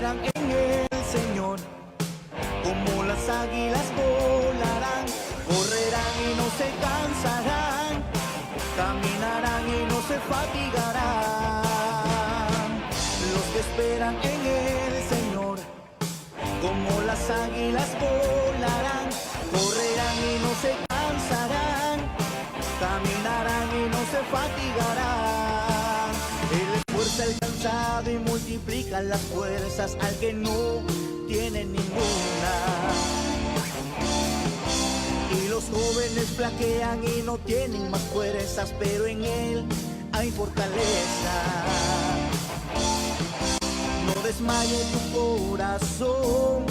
esperan en el Señor, como las águilas volarán, correrán y no se cansarán, caminarán y no se fatigarán. Los que esperan en el Señor, como las águilas volarán, correrán y no se cansarán, caminarán y no se fatigarán. Él esfuerza al cansado y multiplica las fuerzas al que no tiene ninguna. Y los jóvenes flaquean y no tienen más fuerzas, pero en Él hay fortaleza. No desmaye tu corazón,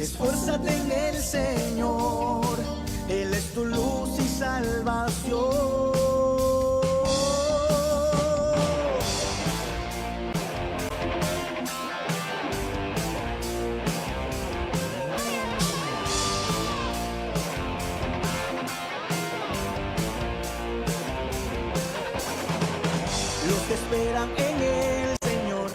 esfuérzate en el Señor, Él es tu luz y salvación. Los que esperan en el Señor,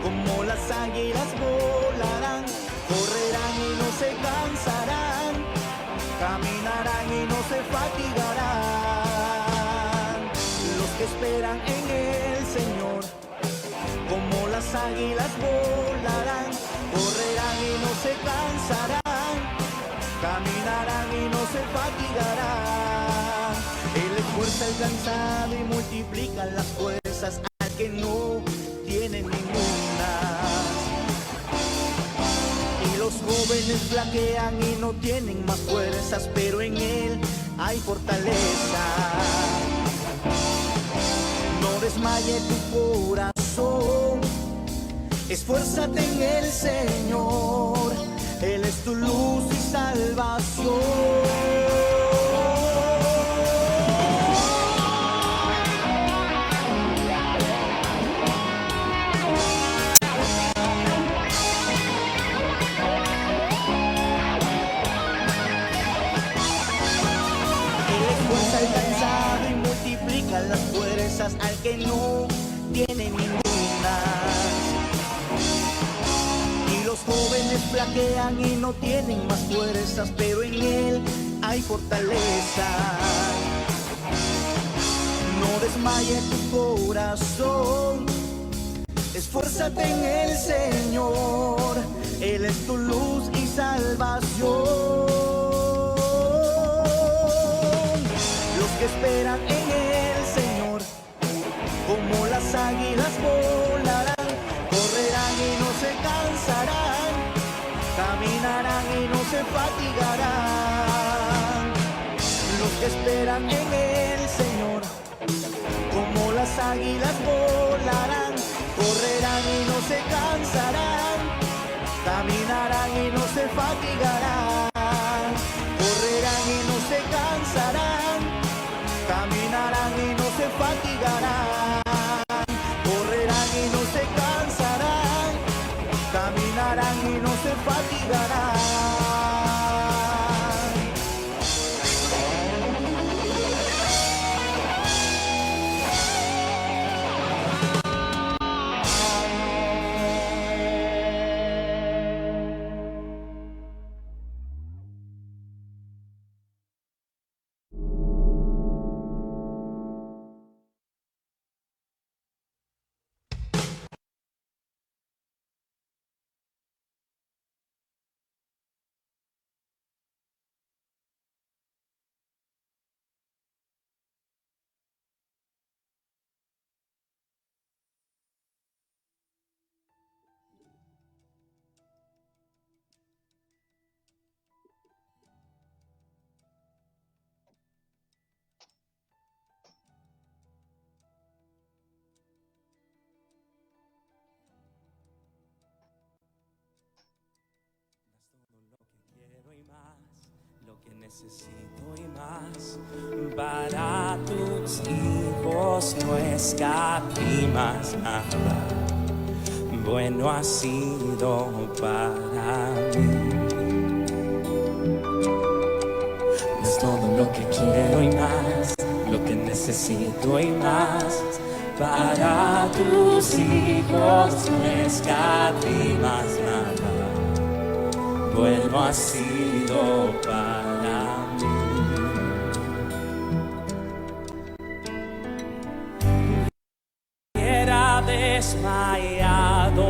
como las águilas volarán, correrán y no se cansarán, caminarán y no se fatigarán. Los que esperan en el Señor, como las águilas volarán, correrán y no se cansarán, caminarán y no se fatigarán. Él esfuerza al cansado y multiplica las fuerzas al que no tiene ninguna. Y los jóvenes flaquean y no tienen más fuerzas, pero en Él hay fortaleza. No desmaye tu corazón, esfuérzate en el Señor, Él es tu luz y salvación. Al cansado y multiplica las fuerzas al que no tiene ninguna. Y los jóvenes flaquean y no tienen más fuerzas, pero en Él hay fortaleza. No desmaye tu corazón, esfuérzate en el Señor, Él es tu luz y salvación. Que esperan en el Señor, como las águilas volarán, correrán y no se cansarán, caminarán y no se fatigarán. Los que esperan en el Señor, como las águilas volarán, correrán y no se cansarán, caminarán y no se fatigarán, correrán y no se cansarán, caminarán y no se fatigarán, correrán y no se cansarán, caminarán y no se fatigarán. Lo que necesito y más para tus hijos no escatimas nada. Bueno ha sido para mí. Es todo lo que quiero y más, lo que necesito y más para tus hijos no escatimas nada, bueno ha sido para mí. Hubiera desmayado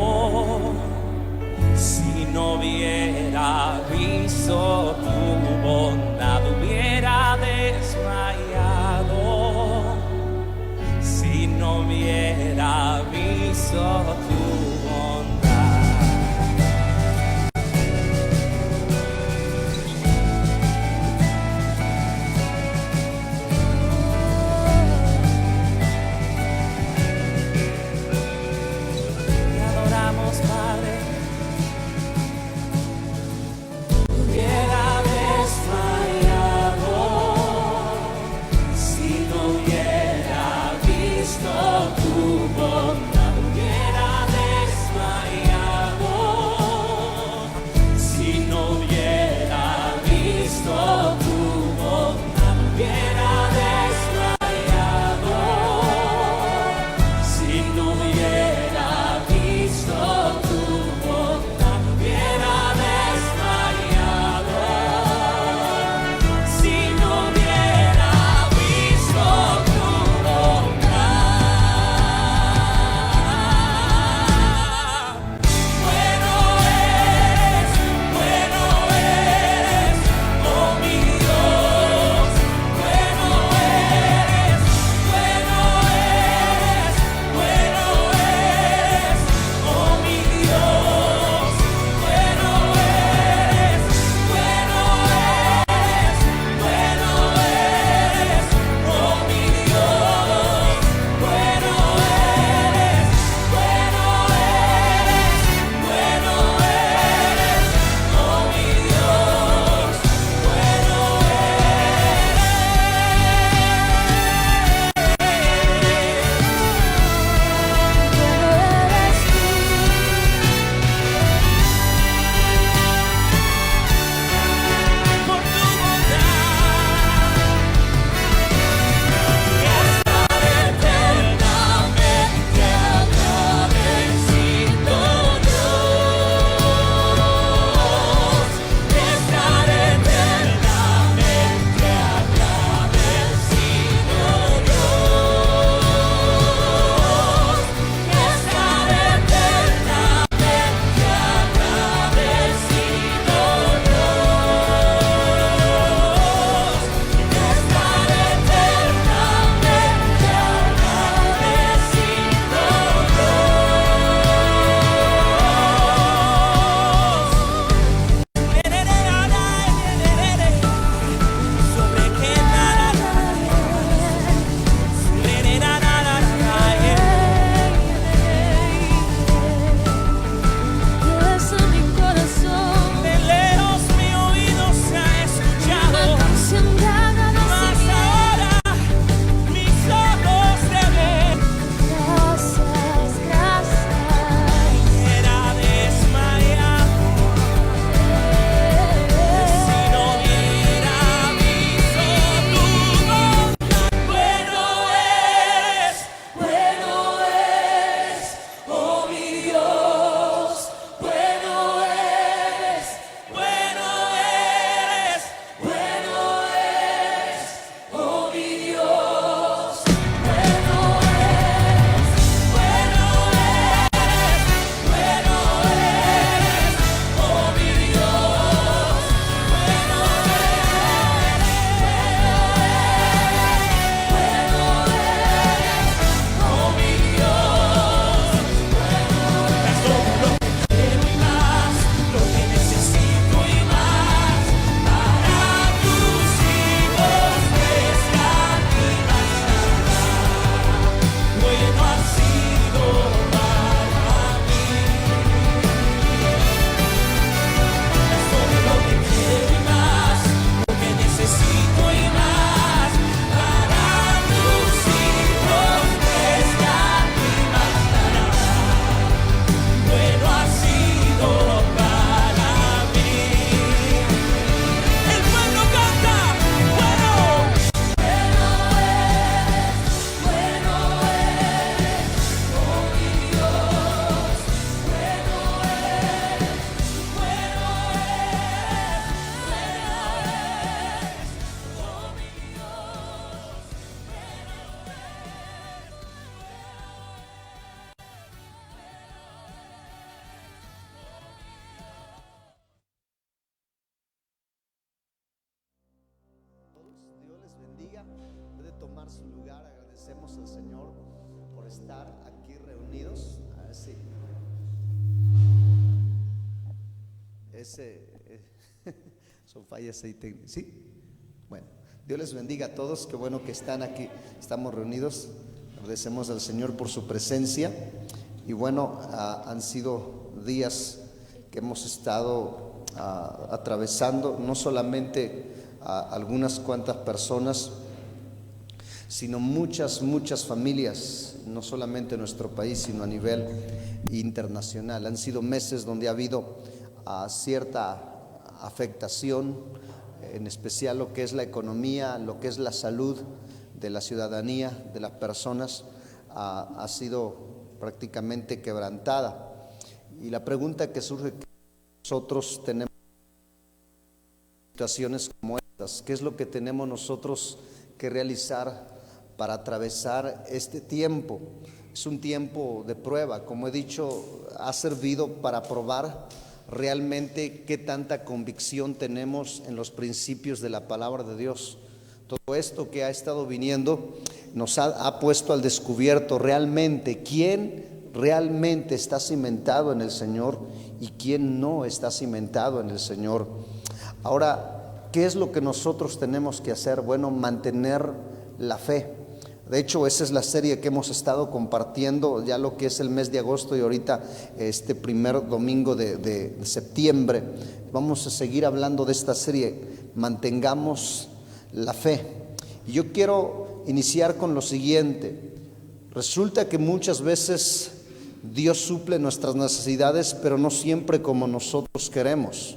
si no hubiera visto tu bondad, hubiera desmayado si no hubiera visto tu bondad. Te adoramos, Padre. Hubiera desmayado si no hubiera visto tu bondad, hubiera Agradecemos al Señor por estar aquí reunidos. A ver si son fallas ahí técnicas. ¿Sí? Bueno, Dios les bendiga a todos. Qué bueno que están aquí, estamos reunidos. Agradecemos al Señor por su presencia. Y bueno, han sido días que hemos estado atravesando, no solamente algunas cuantas personas, sino muchas familias, no solamente en nuestro país, sino a nivel internacional. Han sido meses donde ha habido cierta afectación, en especial lo que es la economía, lo que es la salud de la ciudadanía, de las personas, ha sido prácticamente quebrantada. Y la pregunta que surge, nosotros tenemos situaciones como estas, ¿qué es lo que tenemos nosotros que realizar para atravesar este tiempo? Es un tiempo de prueba, como he dicho, ha servido para probar realmente qué tanta convicción tenemos en los principios de la palabra de Dios. Todo esto que ha estado viniendo nos ha puesto al descubierto realmente quién realmente está cimentado en el Señor y quién no está cimentado en el Señor. Ahora, ¿qué es lo que nosotros tenemos que hacer? Bueno, mantener la fe. De hecho, esa es la serie que hemos estado compartiendo ya lo que es el mes de agosto y ahorita este primer domingo de septiembre. Vamos a seguir hablando de esta serie, mantengamos la fe. Y yo quiero iniciar con lo siguiente. Resulta que muchas veces Dios suple nuestras necesidades, pero no siempre como nosotros queremos.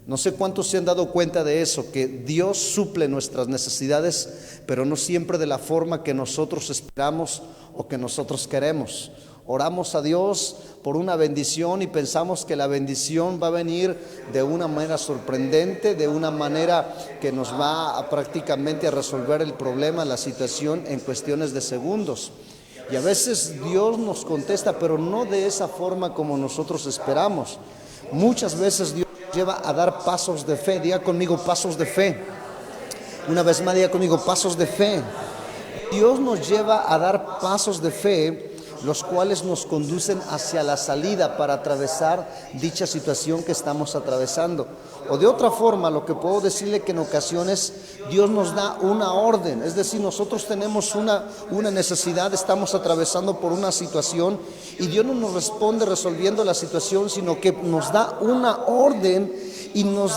No sé cuántos se han dado cuenta de eso, que Dios suple nuestras necesidades, pero no siempre de la forma que nosotros esperamos o que nosotros queremos. Oramos a Dios por una bendición y pensamos que la bendición va a venir de una manera sorprendente, de una manera que nos va prácticamente a resolver el problema, la situación en cuestiones de segundos. Y a veces Dios nos contesta, pero no de esa forma como nosotros esperamos. Muchas veces Dios nos lleva a dar pasos de fe. Diga conmigo, pasos de fe. Una vez más, diga conmigo, pasos de fe. Dios nos lleva a dar pasos de fe, los cuales nos conducen hacia la salida para atravesar dicha situación que estamos atravesando. O de otra forma, lo que puedo decirle que en ocasiones Dios nos da una orden, es decir, nosotros tenemos una necesidad, estamos atravesando por una situación y Dios no nos responde resolviendo la situación, sino que nos da una orden y nos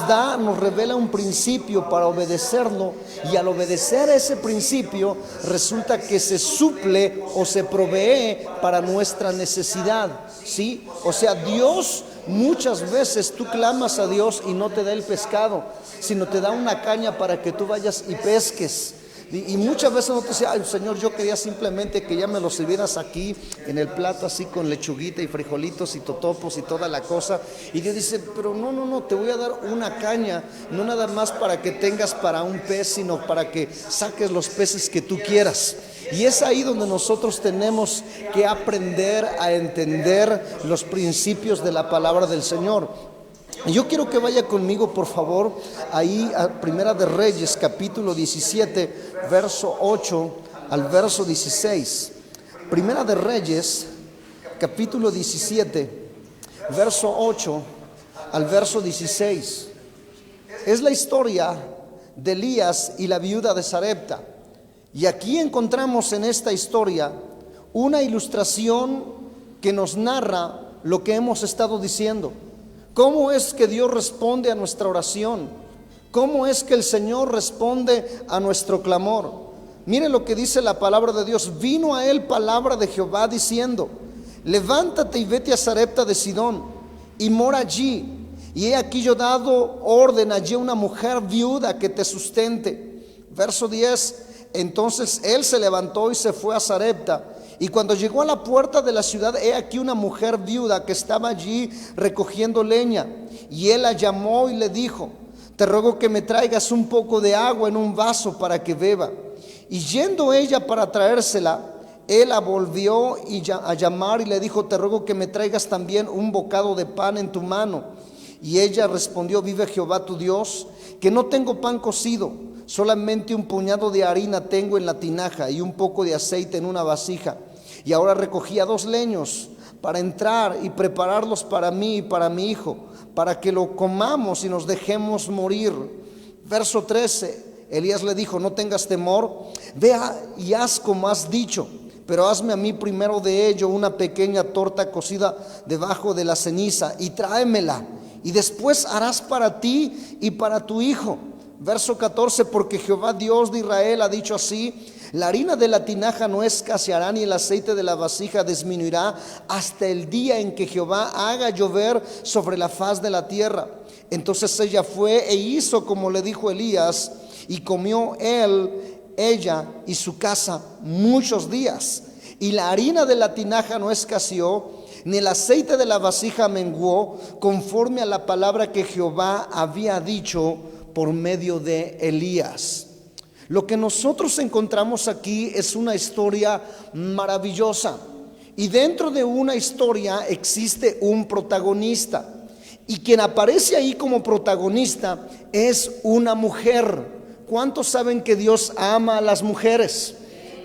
revela un principio para obedecerlo, y al obedecer ese principio resulta que se suple o se provee para nuestra necesidad, ¿sí? O sea, Dios, muchas veces tú clamas a Dios y no te da el pescado, sino te da una caña para que tú vayas y pesques. Y muchas veces no te dice, ay Señor, yo quería simplemente que ya me lo sirvieras aquí en el plato, así con lechuguita y frijolitos y totopos y toda la cosa. Y Dios dice, pero no, te voy a dar una caña, no nada más para que tengas para un pez, sino para que saques los peces que tú quieras. Y es ahí donde nosotros tenemos que aprender a entender los principios de la palabra del Señor. Y yo quiero que vaya conmigo, por favor, ahí a Primera de Reyes, capítulo 17, verso 8 al verso 16. Primera de Reyes, capítulo 17, verso 8 al verso 16. Es la historia de Elías y la viuda de Sarepta. Y aquí encontramos en esta historia una ilustración que nos narra lo que hemos estado diciendo. ¿Cómo es que Dios responde a nuestra oración? ¿Cómo es que el Señor responde a nuestro clamor? Mire lo que dice la palabra de Dios. Vino a él palabra de Jehová diciendo, levántate y vete a Sarepta de Sidón y mora allí. Y he aquí yo dado orden allí a una mujer viuda que te sustente. Verso 10. Entonces él se levantó y se fue a Sarepta. Y cuando llegó a la puerta de la ciudad, he aquí una mujer viuda que estaba allí recogiendo leña. Y él la llamó y le dijo, te ruego que me traigas un poco de agua en un vaso para que beba. Y yendo ella para traérsela, él la volvió a llamar y le dijo, te ruego que me traigas también un bocado de pan en tu mano. Y ella respondió: vive Jehová tu Dios, que no tengo pan cocido, solamente un puñado de harina tengo en la tinaja y un poco de aceite en una vasija. Y ahora recogía 2 leños para entrar y prepararlos para mí y para mi hijo, para que lo comamos y nos dejemos morir. Verso 13. Elías le dijo: no tengas temor, ve y haz como has dicho, pero hazme a mí primero de ello una pequeña torta cocida debajo de la ceniza y tráemela, y después harás para ti y para tu hijo. Verso 14. Porque Jehová Dios de Israel ha dicho así: la harina de la tinaja no escaseará, ni el aceite de la vasija disminuirá, hasta el día en que Jehová haga llover sobre la faz de la tierra. Entonces ella fue e hizo como le dijo Elías, y comió ella y su casa muchos días. Y la harina de la tinaja no escaseó, ni el aceite de la vasija menguó, conforme a la palabra que Jehová había dicho por medio de Elías. Lo que nosotros encontramos aquí es una historia maravillosa. Y dentro de una historia existe un protagonista. Y quien aparece ahí como protagonista es una mujer. ¿Cuántos saben que Dios ama a las mujeres?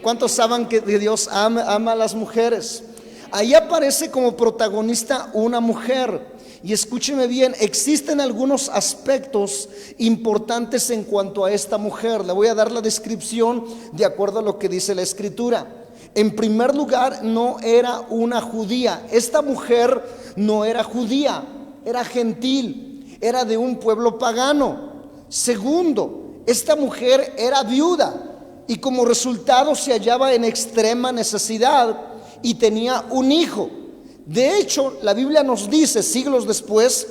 ¿Cuántos saben que Dios ama a las mujeres? Ahí aparece como protagonista una mujer. Y escúcheme bien, existen algunos aspectos importantes en cuanto a esta mujer. Le voy a dar la descripción de acuerdo a lo que dice la Escritura. En primer lugar, no era una judía. Esta mujer no era judía, era gentil, era de un pueblo pagano. Segundo, esta mujer era viuda y como resultado se hallaba en extrema necesidad y tenía un hijo. De hecho, la Biblia nos dice siglos después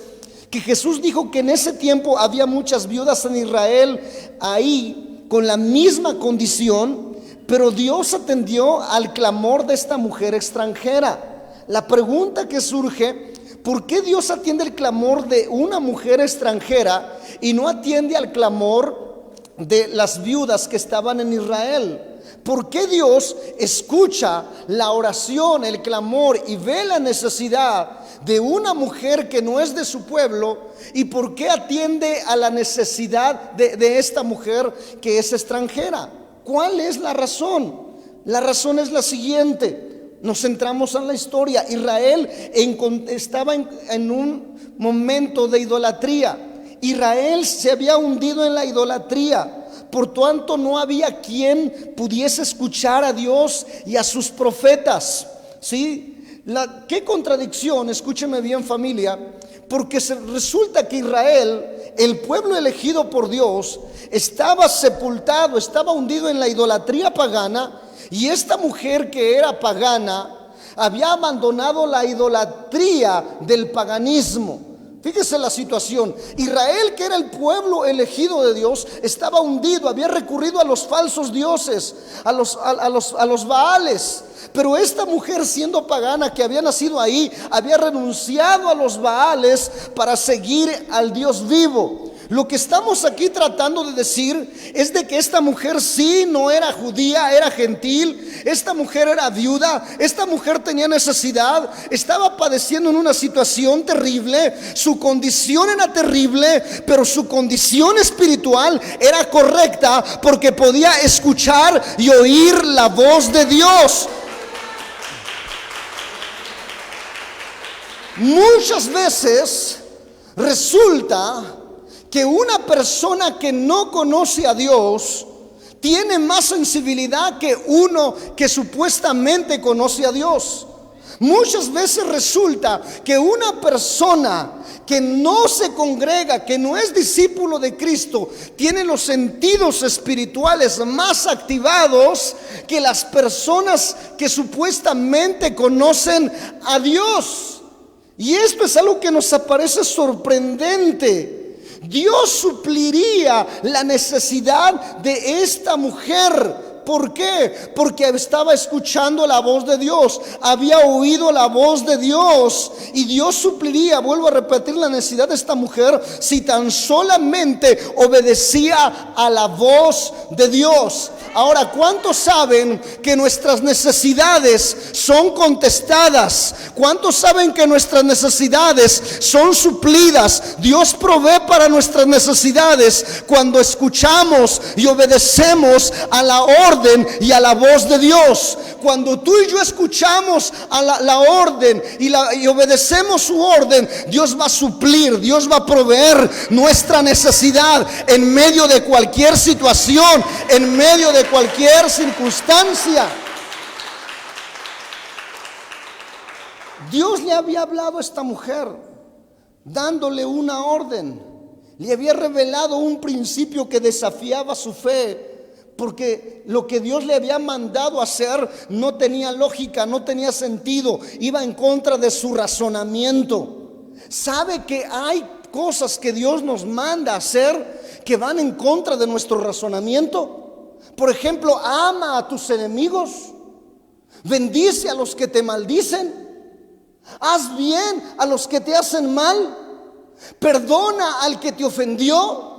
que Jesús dijo que en ese tiempo había muchas viudas en Israel ahí con la misma condición, pero Dios atendió al clamor de esta mujer extranjera. La pregunta que surge: ¿por qué Dios atiende el clamor de una mujer extranjera y no atiende al clamor de las viudas que estaban en Israel? ¿Por qué Dios escucha la oración, el clamor y ve la necesidad de una mujer que no es de su pueblo? ¿Y por qué atiende a la necesidad de esta mujer que es extranjera? ¿Cuál es la razón? La razón es la siguiente. Nos centramos en la historia. Israel estaba en un momento de idolatría. Israel se había hundido en la idolatría. Por tanto, no había quien pudiese escuchar a Dios y a sus profetas. ¿Sí? ¿Qué contradicción? Escúcheme bien, familia. Porque resulta que Israel, el pueblo elegido por Dios, estaba sepultado, estaba hundido en la idolatría pagana. Y esta mujer que era pagana había abandonado la idolatría del paganismo. Fíjese la situación. Israel, que era el pueblo elegido de Dios, estaba hundido, había recurrido a los falsos dioses, a los Baales. Pero esta mujer, siendo pagana, que había nacido ahí, había renunciado a los Baales para seguir al Dios vivo. Lo que estamos aquí tratando de decir es de que esta mujer sí no era judía, era gentil. Esta mujer era viuda, esta mujer tenía necesidad, estaba padeciendo en una situación terrible. Su condición era terrible, pero su condición espiritual era correcta porque podía escuchar y oír la voz de Dios. Muchas veces resulta que una persona que no conoce a Dios tiene más sensibilidad que uno que supuestamente conoce a Dios. Muchas veces resulta que una persona que no se congrega, que no es discípulo de Cristo, tiene los sentidos espirituales más activados que las personas que supuestamente conocen a Dios. Y esto es algo que nos parece sorprendente. Dios supliría la necesidad de esta mujer ¿Por qué? Porque estaba escuchando la voz de Dios, había oído la voz de Dios, y Dios supliría, vuelvo a repetir, la necesidad de esta mujer si tan solamente obedecía a la voz de Dios. Ahora, ¿cuántos saben que nuestras necesidades son contestadas? ¿Cuántos saben que nuestras necesidades son suplidas? Dios provee para nuestras necesidades cuando escuchamos y obedecemos a la orden y a la voz de Dios. Cuando tú y yo escuchamos a la orden y obedecemos su orden, Dios va a suplir, Dios va a proveer nuestra necesidad en medio de cualquier situación, en medio de cualquier circunstancia. Dios le había hablado a esta mujer, dándole una orden. Le había revelado un principio que desafiaba su fe, porque lo que Dios le había mandado hacer no tenía lógica, no tenía sentido, iba en contra de su razonamiento. ¿Sabe que hay cosas que Dios nos manda hacer que van en contra de nuestro razonamiento? Por ejemplo, ama a tus enemigos, bendice a los que te maldicen, haz bien a los que te hacen mal, perdona al que te ofendió.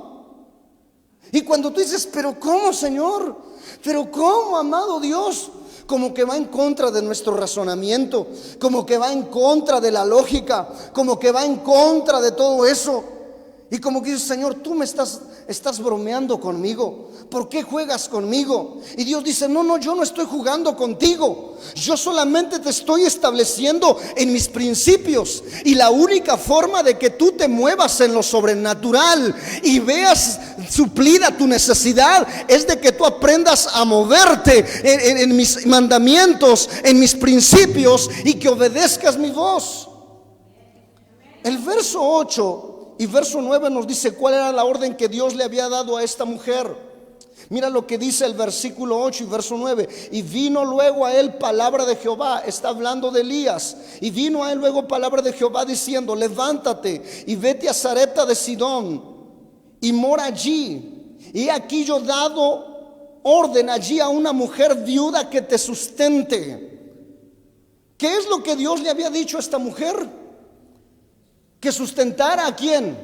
Y cuando tú dices, pero ¿cómo, Señor? ¿Pero cómo, amado Dios? Como que va en contra de nuestro razonamiento, como que va en contra de la lógica, como que va en contra de todo eso. Y como que dices, Señor, tú me estás bromeando conmigo. ¿Por qué juegas conmigo? Y Dios dice, no, yo no estoy jugando contigo. Yo solamente te estoy estableciendo en mis principios. Y la única forma de que tú te muevas en lo sobrenatural y veas suplida tu necesidad es de que tú aprendas a moverte en mis mandamientos, en mis principios, y que obedezcas mi voz. El verso 8 y verso 9 nos dice cuál era la orden que Dios le había dado a esta mujer. Mira lo que dice el versículo 8 y verso 9. Y vino luego a él palabra de Jehová. Está hablando de Elías. Y vino a él luego palabra de Jehová diciendo, levántate y vete a Sarepta de Sidón y mora allí. Y aquí yo dado orden allí a una mujer viuda que te sustente. ¿Qué es lo que Dios le había dicho a esta mujer? Que sustentara ¿a quién?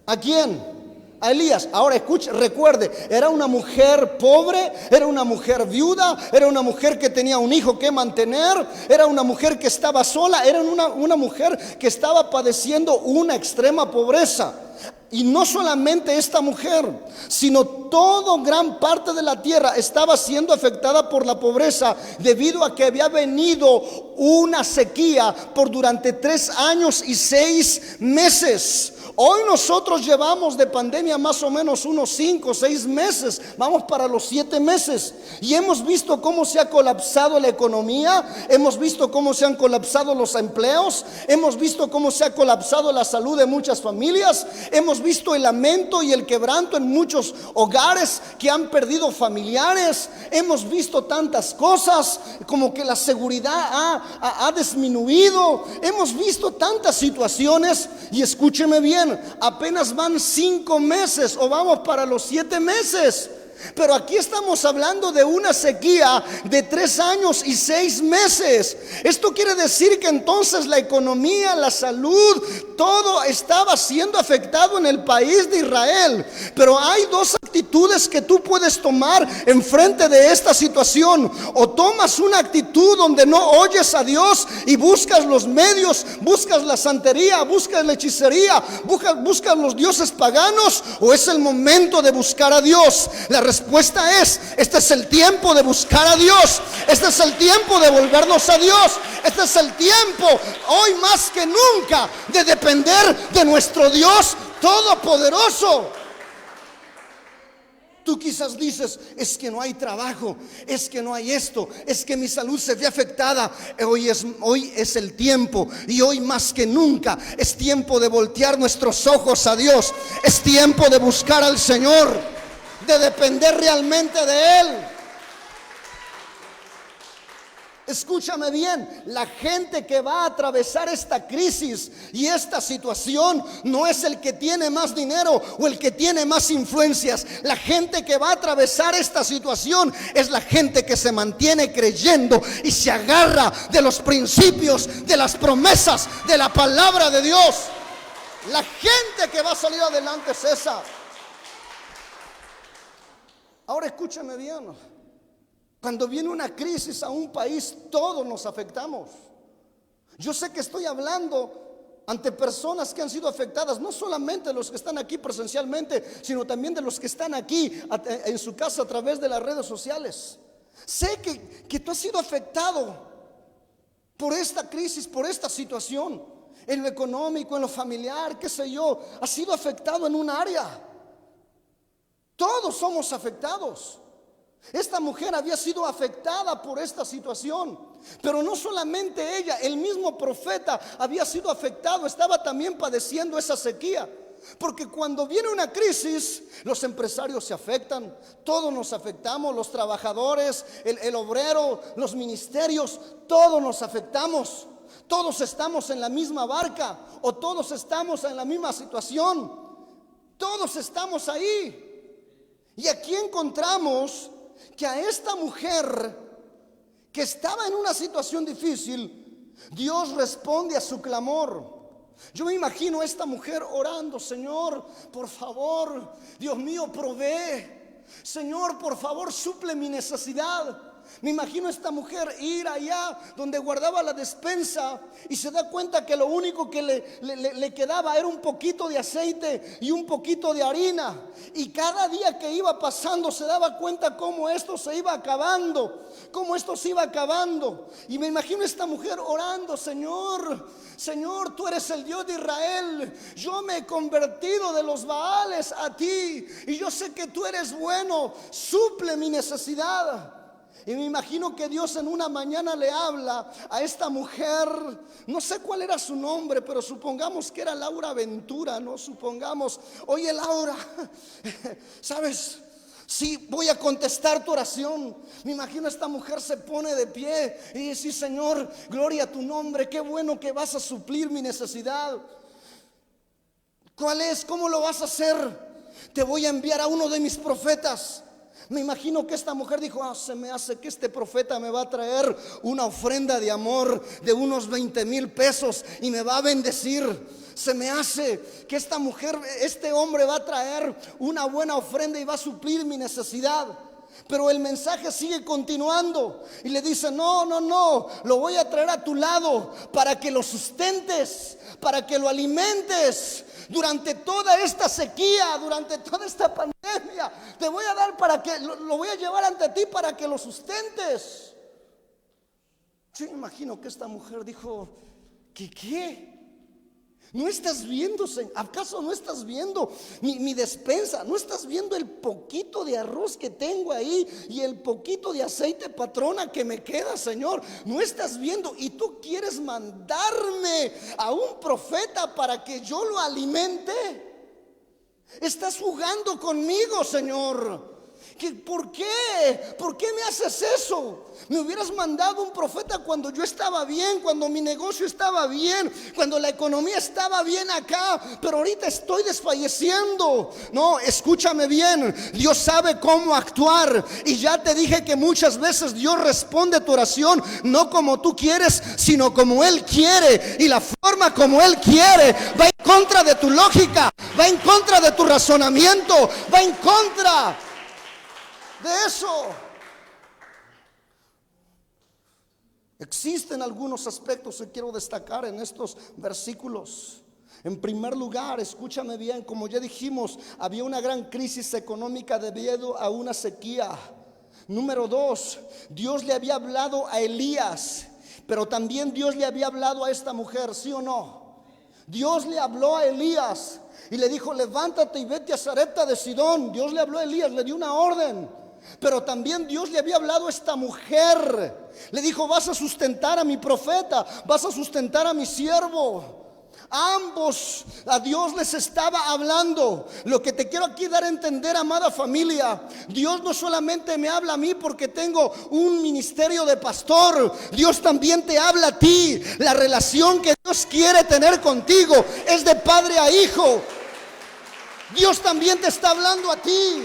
¿A quién? A Elías. Ahora escuche, recuerde, era una mujer pobre, era una mujer viuda, era una mujer que tenía un hijo que mantener, era una mujer que estaba sola, era una mujer que estaba padeciendo una extrema pobreza. Y no solamente esta mujer, sino toda gran parte de la tierra estaba siendo afectada por la pobreza, debido a que había venido una sequía por durante 3 años y 6 meses. Hoy nosotros llevamos de pandemia más o menos unos 5 o 6 meses, vamos para los 7 meses, y hemos visto cómo se ha colapsado la economía, hemos visto cómo se han colapsado los empleos, hemos visto cómo se ha colapsado la salud de muchas familias, hemos visto el lamento y el quebranto en muchos hogares que han perdido familiares, hemos visto tantas cosas como que la seguridad ha disminuido, hemos visto tantas situaciones. Y escúcheme bien, apenas van 5 meses o vamos para los 7 meses. Pero aquí estamos hablando de una sequía de 3 años y 6 meses. Esto quiere decir que entonces la economía, la salud, todo estaba siendo afectado en el país de Israel. Pero hay 2 actitudes que tú puedes tomar en frente de esta situación. O tomas una actitud donde no oyes a Dios y buscas los medios, buscas la santería, buscas la hechicería, buscas los dioses paganos, o es el momento de buscar a Dios. La respuesta es, este es el tiempo de buscar a Dios, este es el tiempo de volvernos a Dios, este es el tiempo, hoy más que nunca, de depender de nuestro Dios todopoderoso. Tú quizás dices, es que no hay trabajo, es que no hay esto, es que mi salud se ve afectada. Hoy es el tiempo, y hoy más que nunca es tiempo de voltear nuestros ojos a Dios. Es tiempo de buscar al Señor, de depender realmente de Él. Escúchame bien, la gente que va a atravesar esta crisis y esta situación no es el que tiene más dinero o el que tiene más influencias. La gente que va a atravesar esta situación es la gente que se mantiene creyendo y se agarra de los principios, de las promesas, de la palabra de Dios. La gente que va a salir adelante es esa. Ahora escúchame bien. Cuando viene una crisis a un país, todos nos afectamos. Yo sé que estoy hablando ante personas que han sido afectadas, no solamente los que están aquí presencialmente, sino también de los que están aquí en su casa a través de las redes sociales. Sé que tú has sido afectado por esta crisis, por esta situación, en lo económico, en lo familiar, qué sé yo. Has sido afectado en un área. Todos somos afectados. Esta mujer había sido afectada por esta situación, pero no solamente ella, el mismo profeta había sido afectado, estaba también padeciendo esa sequía. Porque cuando viene una crisis, los empresarios se afectan, todos nos afectamos, los trabajadores, el obrero, los ministerios, todos nos afectamos. Todos estamos en la misma barca o todos estamos en la misma situación. Todos estamos ahí. Y aquí encontramos que a esta mujer que estaba en una situación difícil, Dios responde a su clamor. Yo me imagino a esta mujer orando: Señor, por favor, Dios mío, provee. Señor, por favor, suple mi necesidad. Me imagino a esta mujer ir allá donde guardaba la despensa y se da cuenta que lo único que le quedaba era un poquito de aceite y un poquito de harina. Y cada día que iba pasando se daba cuenta cómo esto se iba acabando, cómo esto se iba acabando. Y me imagino a esta mujer orando: Señor, Señor, tú eres el Dios de Israel. Yo me he convertido de los Baales a ti y yo sé que tú eres bueno. Suple mi necesidad. Y me imagino que Dios en una mañana le habla a esta mujer. No sé cuál era su nombre, pero supongamos que era Laura Ventura, ¿no? Supongamos: oye, Laura, ¿sabes? Sí, voy a contestar tu oración. Me imagino a esta mujer se pone de pie y dice: Señor, gloria a tu nombre, qué bueno que vas a suplir mi necesidad. ¿Cuál es? ¿Cómo lo vas a hacer? Te voy a enviar a uno de mis profetas. Me imagino que esta mujer dijo: se me hace que este profeta me va a traer una ofrenda de amor de unos 20,000 pesos y me va a bendecir. Se me hace que esta mujer, este hombre va a traer una buena ofrenda y va a suplir mi necesidad. Pero el mensaje sigue continuando y le dice: no, lo voy a traer a tu lado para que lo sustentes, para que lo alimentes durante toda esta sequía, durante toda esta pandemia. Te voy a dar para que lo voy a llevar ante ti para que lo sustentes. Yo me imagino que esta mujer dijo: ¿Qué? ¿No estás viendo, Señor? ¿Acaso no estás viendo mi despensa? ¿No estás viendo el poquito de arroz que tengo ahí y el poquito de aceite, patrona, que me queda, Señor? ¿No estás viendo? Y tú quieres mandarme a un profeta para que yo lo alimente. Estás jugando conmigo, Señor. ¿Por qué? ¿Por qué me haces eso? Me hubieras mandado un profeta cuando yo estaba bien, cuando mi negocio estaba bien, cuando la economía estaba bien acá, pero ahorita estoy desfalleciendo. No, escúchame bien, Dios sabe cómo actuar. Y ya te dije que muchas veces Dios responde tu oración no como tú quieres, sino como Él quiere. Y la forma como Él quiere va en contra de tu lógica, va en contra de tu razonamiento, va en contra de eso. Existen algunos aspectos que quiero destacar en estos versículos. En primer lugar, escúchame bien, como ya dijimos, había una gran crisis económica debido a una sequía. Número 2, Dios le había hablado a Elías, pero también Dios le había hablado a esta mujer, ¿sí o no? Dios le habló a Elías y le dijo: levántate y vete a Sarepta de Sidón. Dios le habló a Elías, le dio una orden. Pero también Dios le había hablado a esta mujer. Le dijo: vas a sustentar a mi profeta, vas a sustentar a mi siervo. Ambos, a Dios les estaba hablando. Lo que te quiero aquí dar a entender, amada familia, Dios no solamente me habla a mí porque tengo un ministerio de pastor. Dios también te habla a ti. La relación que Dios quiere tener contigo es de padre a hijo. Dios también te está hablando a ti.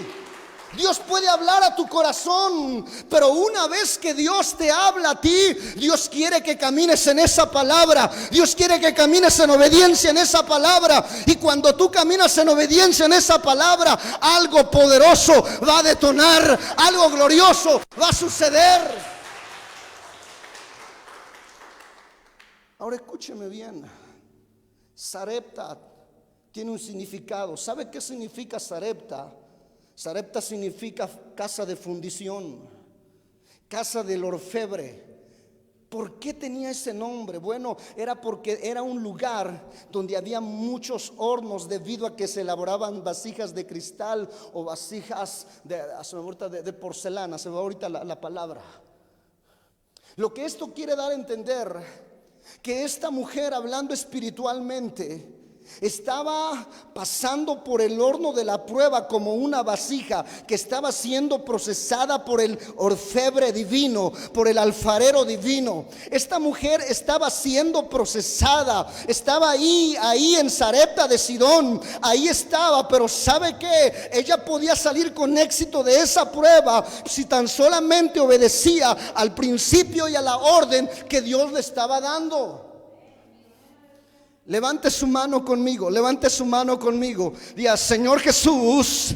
Dios puede hablar a tu corazón, pero una vez que Dios te habla a ti, Dios quiere que camines en esa palabra. Dios quiere que camines en obediencia en esa palabra. Y cuando tú caminas en obediencia en esa palabra, algo poderoso va a detonar, algo glorioso va a suceder. Ahora escúcheme bien. Sarepta tiene un significado. ¿Sabe qué significa Sarepta? Sarepta significa casa de fundición, casa del orfebre. ¿Por qué tenía ese nombre? Bueno, era porque era un lugar donde había muchos hornos, debido a que se elaboraban vasijas de cristal o vasijas de porcelana. Se va ahorita la palabra. Lo que esto quiere dar a entender, que esta mujer, hablando espiritualmente, estaba pasando por el horno de la prueba como una vasija que estaba siendo procesada por el orfebre divino, por el alfarero divino. Esta mujer estaba siendo procesada, estaba ahí en Sarepta de Sidón, ahí estaba. Pero ¿sabe qué? Ella podía salir con éxito de esa prueba si tan solamente obedecía al principio y a la orden que Dios le estaba dando. Levante su mano conmigo, levante su mano conmigo. Diga: Señor Jesús,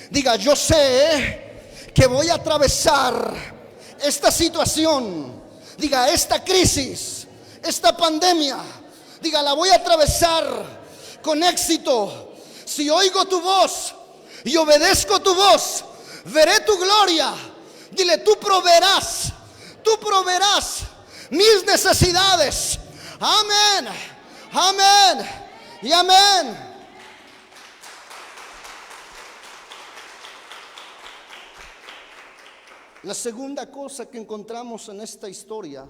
diga: yo sé que voy a atravesar esta situación. Diga: esta crisis, esta pandemia, diga, la voy a atravesar con éxito. Si oigo tu voz y obedezco tu voz, veré tu gloria. Dile: tú proveerás mis necesidades. Amén. Amén y amén. La segunda cosa que encontramos en esta historia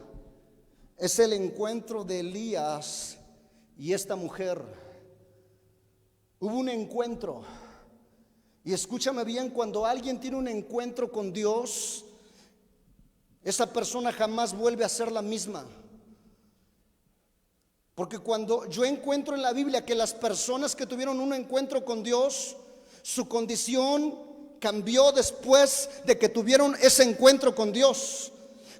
es el encuentro de Elías y esta mujer. Hubo un encuentro. Y escúchame bien, cuando alguien tiene un encuentro con Dios, esa persona jamás vuelve a ser la misma. Porque cuando yo encuentro en la Biblia que las personas que tuvieron un encuentro con Dios, su condición cambió después de que tuvieron ese encuentro con Dios.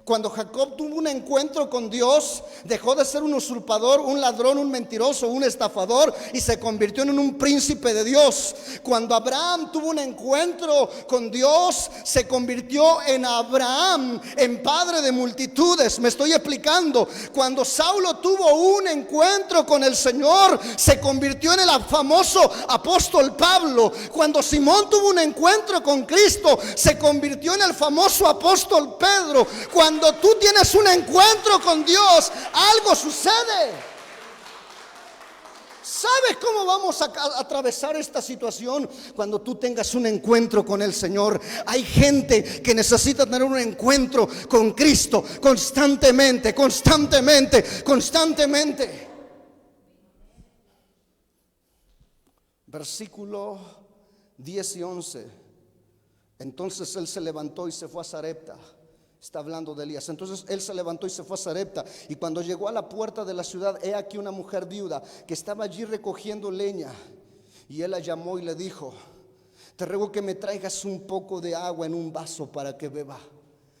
Cuando Jacob tuvo un encuentro con Dios, dejó de ser un usurpador, un ladrón, un mentiroso, un estafador, y se convirtió en un príncipe de Dios. Cuando Abraham tuvo un encuentro con Dios, se convirtió en Abraham, en padre de multitudes. Me estoy explicando. Cuando Saulo tuvo un encuentro con el Señor, se convirtió en el famoso apóstol Pablo. Cuando Simón tuvo un encuentro con Cristo, se convirtió en el famoso apóstol Pedro. Cuando tú tienes un encuentro con Dios, algo sucede. ¿Sabes cómo vamos a atravesar esta situación? Cuando tú tengas un encuentro con el Señor. Hay gente que necesita tener un encuentro con Cristo constantemente. Versículo 10 y 11. Entonces él se levantó y se fue a Sarepta. Está hablando de Elías. Entonces él se levantó y se fue a Sarepta. Y cuando llegó a la puerta de la ciudad, he aquí una mujer viuda que estaba allí recogiendo leña. Y él la llamó y le dijo: te ruego que me traigas un poco de agua en un vaso para que beba.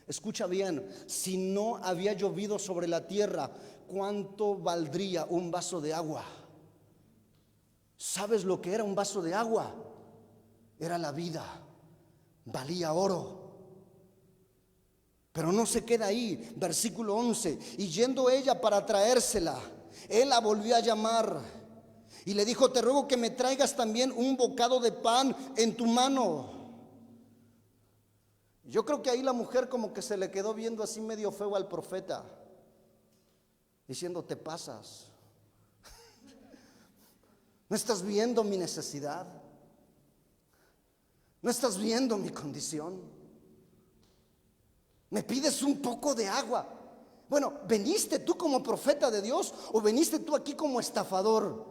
Escucha bien, si no había llovido sobre la tierra, ¿cuánto valdría un vaso de agua? ¿Sabes lo que era un vaso de agua? Era la vida, valía oro. Pero no se queda ahí. Versículo 11. Y yendo ella para traérsela, él la volvió a llamar y le dijo: te ruego que me traigas también un bocado de pan en tu mano. Yo creo que ahí la mujer como que se le quedó viendo así medio feo al profeta, diciendo: te pasas. ¿No estás viendo mi necesidad? ¿No estás viendo mi condición? Me pides un poco de agua. Bueno, ¿veniste tú como profeta de Dios o veniste tú aquí como estafador?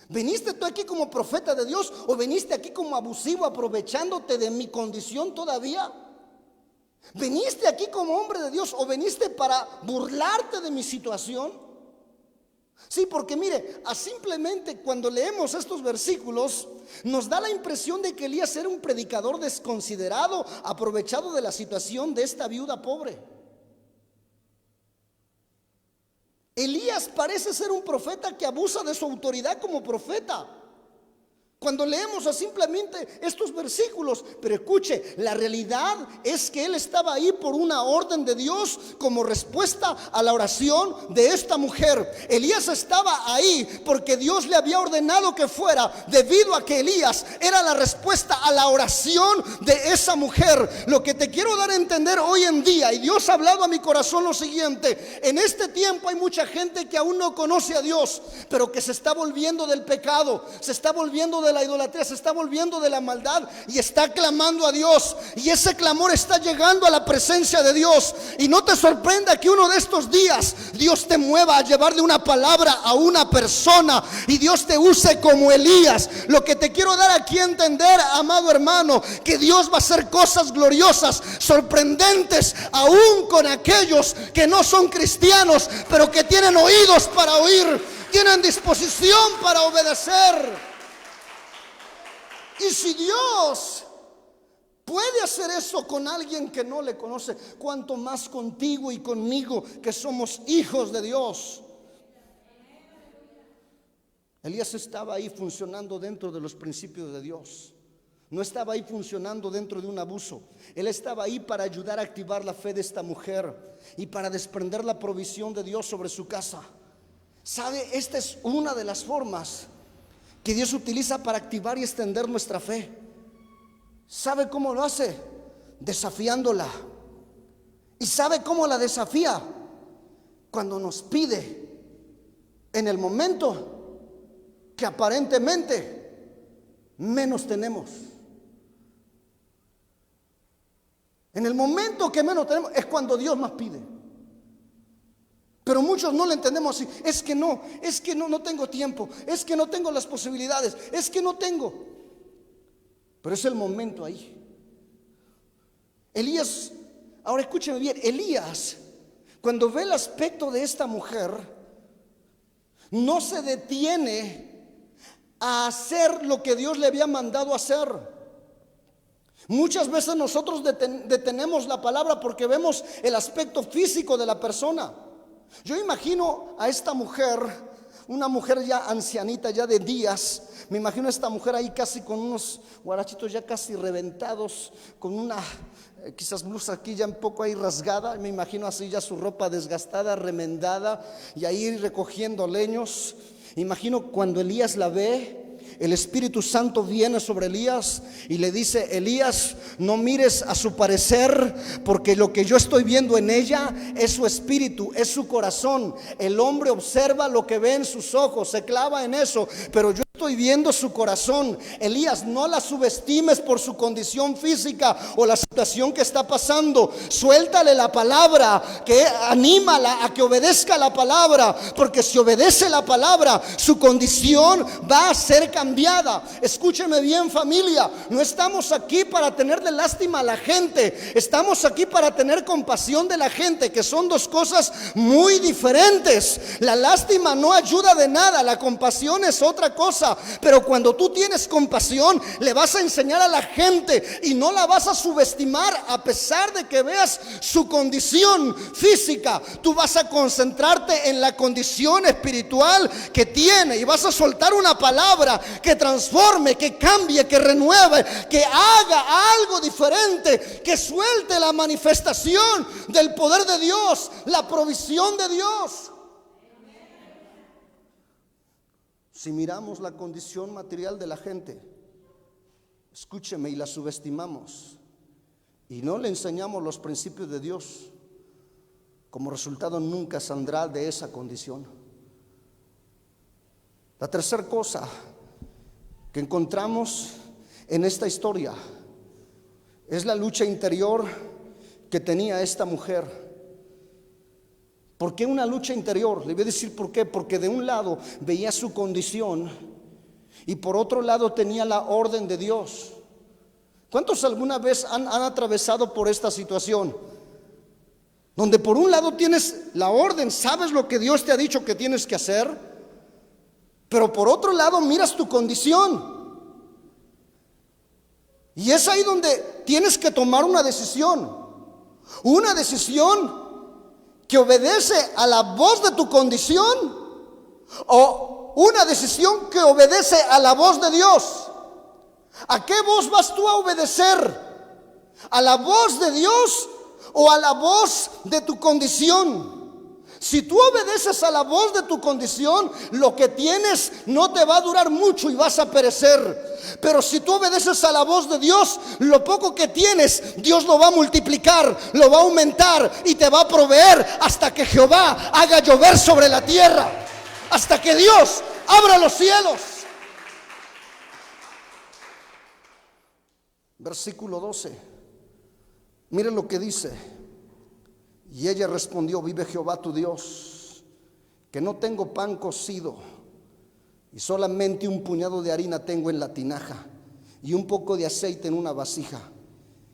¿Veniste tú aquí como profeta de Dios o veniste aquí como abusivo, aprovechándote de mi condición todavía? ¿Veniste aquí como hombre de Dios o veniste para burlarte de mi situación? Sí, porque mire, simplemente cuando leemos estos versículos nos da la impresión de que Elías era un predicador desconsiderado, aprovechado de la situación de esta viuda pobre. Elías parece ser un profeta que abusa de su autoridad como profeta. Cuando leemos simplemente estos versículos, pero escuche, la realidad es que él estaba ahí por una orden de Dios como respuesta a la oración de esta mujer. Elías estaba ahí porque Dios le había ordenado que fuera, debido a que Elías era la respuesta a la oración de esa mujer. Lo que te quiero dar a entender hoy en día, y Dios ha hablado a mi corazón lo siguiente: en este tiempo hay mucha gente que aún no conoce a Dios, pero que se está volviendo del pecado, se está volviendo de la idolatría, se está volviendo de la maldad y está clamando a Dios, y ese clamor está llegando a la presencia de Dios. Y no te sorprenda que uno de estos días Dios te mueva a llevarle una palabra a una persona y Dios te use como Elías. Lo que te quiero dar aquí a entender, amado hermano, que Dios va a hacer cosas gloriosas, sorprendentes, aún con aquellos que no son cristianos, pero que tienen oídos para oír, tienen disposición para obedecer. Y si Dios puede hacer eso con alguien que no le conoce, cuánto más contigo y conmigo, que somos hijos de Dios. Elías estaba ahí funcionando dentro de los principios de Dios. No estaba ahí funcionando dentro de un abuso. Él estaba ahí para ayudar a activar la fe de esta mujer y para desprender la provisión de Dios sobre su casa. ¿Sabe? Esta es una de las formas que Dios utiliza para activar y extender nuestra fe. ¿Sabe cómo lo hace? Desafiándola. ¿Y sabe cómo la desafía? Cuando nos pide en el momento que aparentemente menos tenemos. En el momento que menos tenemos es cuando Dios más pide. Pero muchos no lo entendemos así. Es que no tengo tiempo, es que no tengo las posibilidades, es que no tengo. Pero es el momento ahí. Elías, ahora escúcheme bien, Elías, cuando ve el aspecto de esta mujer, no se detiene a hacer lo que Dios le había mandado hacer. Muchas veces nosotros detenemos la palabra porque vemos el aspecto físico de la persona. Yo imagino a esta mujer, una mujer ya ancianita, ya de días. Me imagino a esta mujer ahí casi con unos guarachitos ya casi reventados, con una quizás blusa aquí ya un poco ahí rasgada. Me imagino así ya su ropa desgastada, remendada, y ahí recogiendo leños. Imagino cuando Elías la ve, el Espíritu Santo viene sobre Elías y le dice: Elías, no mires a su parecer, porque lo que yo estoy viendo en ella es su espíritu, es su corazón. El hombre observa lo que ve en sus ojos, se clava en eso, pero yo estoy viendo su corazón. Elías, no la subestimes por su condición física o la situación que está pasando. Suéltale la palabra, que anímala a que obedezca la palabra, porque si obedece la palabra, su condición va a ser cambiada. Escúcheme bien, familia, no estamos aquí para tenerle lástima a la gente, estamos aquí para tener compasión de la gente, que son dos cosas muy diferentes. La lástima no ayuda de nada, la compasión es otra cosa. Pero cuando tú tienes compasión, le vas a enseñar a la gente y no la vas a subestimar a pesar de que veas su condición física. Tú vas a concentrarte en la condición espiritual que tiene y vas a soltar una palabra que transforme, que cambie, que renueve, que haga algo diferente, que suelte la manifestación del poder de Dios, la provisión de Dios. Si miramos la condición material de la gente, escúcheme, y la subestimamos y no le enseñamos los principios de Dios, como resultado nunca saldrá de esa condición. La tercera cosa que encontramos en esta historia es la lucha interior que tenía esta mujer. ¿Por qué una lucha interior? Le voy a decir por qué. Porque de un lado veía su condición y por otro lado tenía la orden de Dios. ¿Cuántos alguna vez han atravesado por esta situación? Donde por un lado tienes la orden, sabes lo que Dios te ha dicho que tienes que hacer, pero por otro lado miras tu condición. Y es ahí donde tienes que tomar una decisión. Una decisión que obedece a la voz de tu condición o una decisión que obedece a la voz de Dios. ¿A qué voz vas tú a obedecer? ¿A la voz de Dios o a la voz de tu condición? Si tú obedeces a la voz de tu condición, lo que tienes no te va a durar mucho y vas a perecer. Pero si tú obedeces a la voz de Dios, lo poco que tienes, Dios lo va a multiplicar, lo va a aumentar y te va a proveer hasta que Jehová haga llover sobre la tierra, hasta que Dios abra los cielos. Versículo 12. Miren lo que dice. Y ella respondió: vive Jehová tu Dios, que no tengo pan cocido y solamente un puñado de harina tengo en la tinaja y un poco de aceite en una vasija.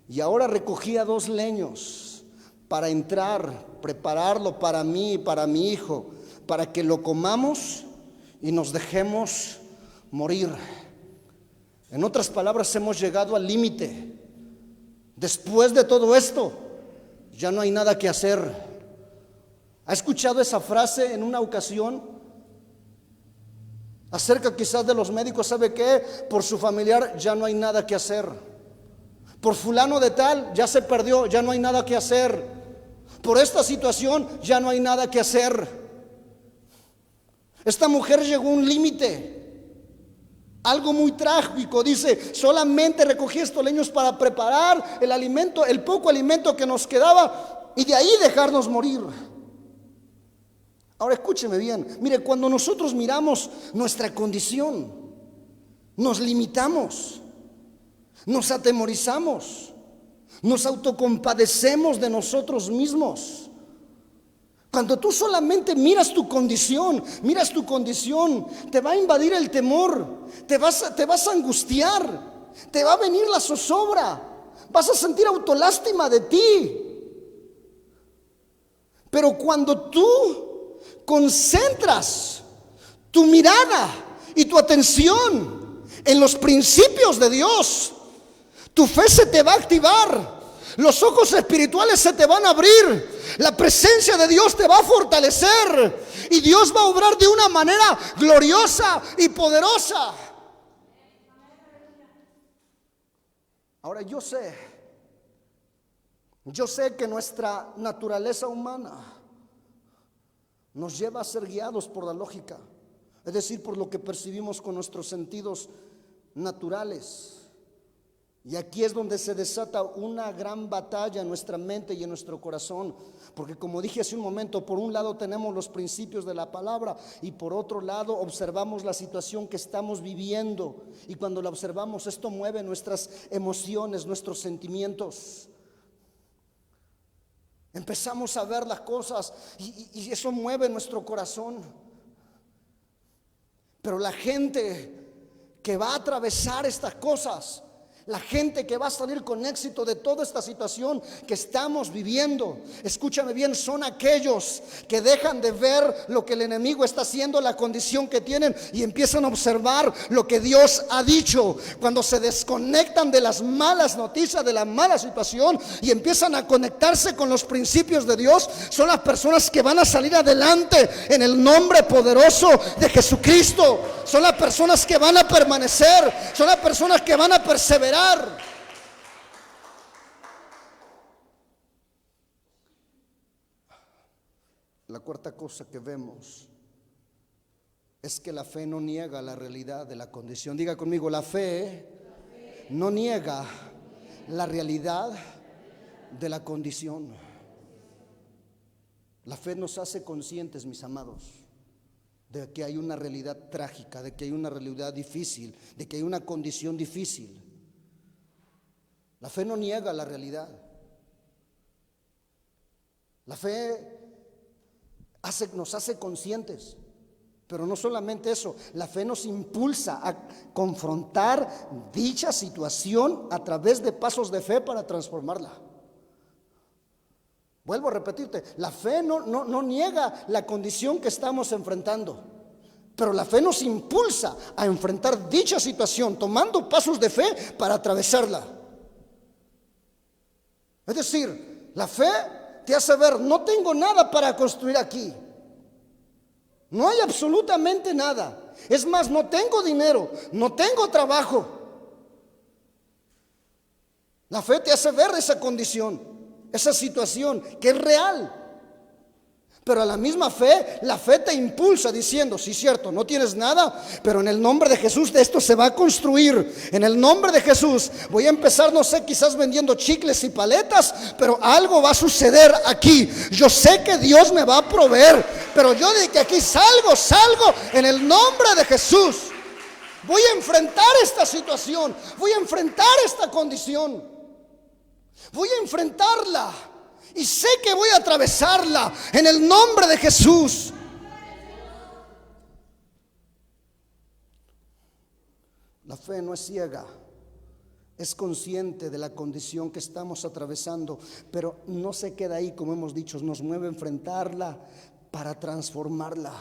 Y ahora recogía 2 leños para entrar, prepararlo para mí y para mi hijo, para que lo comamos y nos dejemos morir. En otras palabras, hemos llegado al límite. Después de todo esto, ya no hay nada que hacer. ¿Ha escuchado esa frase en una ocasión? Acerca quizás de los médicos. ¿Sabe qué? Por su familiar ya no hay nada que hacer. Por fulano de tal ya se perdió, ya no hay nada que hacer. Por esta situación ya no hay nada que hacer. Esta mujer llegó a un límite. Algo muy trágico. Dice: solamente recogí estos leños para preparar el alimento, el poco alimento que nos quedaba, y de ahí dejarnos morir. Ahora escúcheme bien. Mire, cuando nosotros miramos nuestra condición, nos limitamos, nos atemorizamos, nos autocompadecemos de nosotros mismos. Cuando tú solamente miras tu condición, te va a invadir el temor, te vas a angustiar, te va a venir la zozobra, vas a sentir autolástima de ti. Pero cuando tú concentras tu mirada y tu atención en los principios de Dios, tu fe se te va a activar. Los ojos espirituales se te van a abrir. La presencia de Dios te va a fortalecer. Y Dios va a obrar de una manera gloriosa y poderosa. Ahora yo sé que nuestra naturaleza humana nos lleva a ser guiados por la lógica. Es decir, por lo que percibimos con nuestros sentidos naturales. Y aquí es donde se desata una gran batalla en nuestra mente y en nuestro corazón. Porque como dije hace un momento, por un lado tenemos los principios de la palabra y por otro lado observamos la situación que estamos viviendo. Y cuando la observamos, esto mueve nuestras emociones, nuestros sentimientos. Empezamos a ver las cosas y eso mueve nuestro corazón. Pero la gente que va a atravesar estas cosas, la gente que va a salir con éxito de toda esta situación que estamos viviendo, escúchame bien, son aquellos que dejan de ver lo que el enemigo está haciendo, la condición que tienen, y empiezan a observar lo que Dios ha dicho. Cuando se desconectan de las malas noticias, de la mala situación, y empiezan a conectarse con los principios de Dios, son las personas que van a salir adelante en el nombre poderoso de Jesucristo. Son las personas que van a permanecer, son las personas que van a perseverar. La cuarta cosa que vemos es que la fe no niega la realidad de la condición. Diga conmigo: la fe no niega la realidad de la condición. La fe nos hace conscientes, mis amados, de que hay una realidad trágica, de que hay una realidad difícil, de que hay una condición difícil. La fe no niega la realidad. La fe nos hace conscientes. Pero no solamente eso, la fe nos impulsa a confrontar dicha situación a través de pasos de fe para transformarla. Vuelvo a repetirte, la fe no niega la condición que estamos enfrentando, pero la fe nos impulsa a enfrentar dicha situación tomando pasos de fe para atravesarla. Es decir, la fe te hace ver, no tengo nada para construir aquí. No hay absolutamente nada. Es más, no tengo dinero, no tengo trabajo. La fe te hace ver esa condición, esa situación que es real. Pero a la misma fe, la fe te impulsa diciendo, sí, cierto, no tienes nada, pero en el nombre de Jesús de esto se va a construir. En el nombre de Jesús voy a empezar, no sé, quizás vendiendo chicles y paletas, pero algo va a suceder aquí. Yo sé que Dios me va a proveer, pero yo de que aquí salgo en el nombre de Jesús. Voy a enfrentar esta situación, voy a enfrentar esta condición, voy a enfrentarla. Y sé que voy a atravesarla en el nombre de Jesús. La fe no es ciega, es consciente de la condición que estamos atravesando, pero no se queda ahí, como hemos dicho, nos mueve a enfrentarla para transformarla.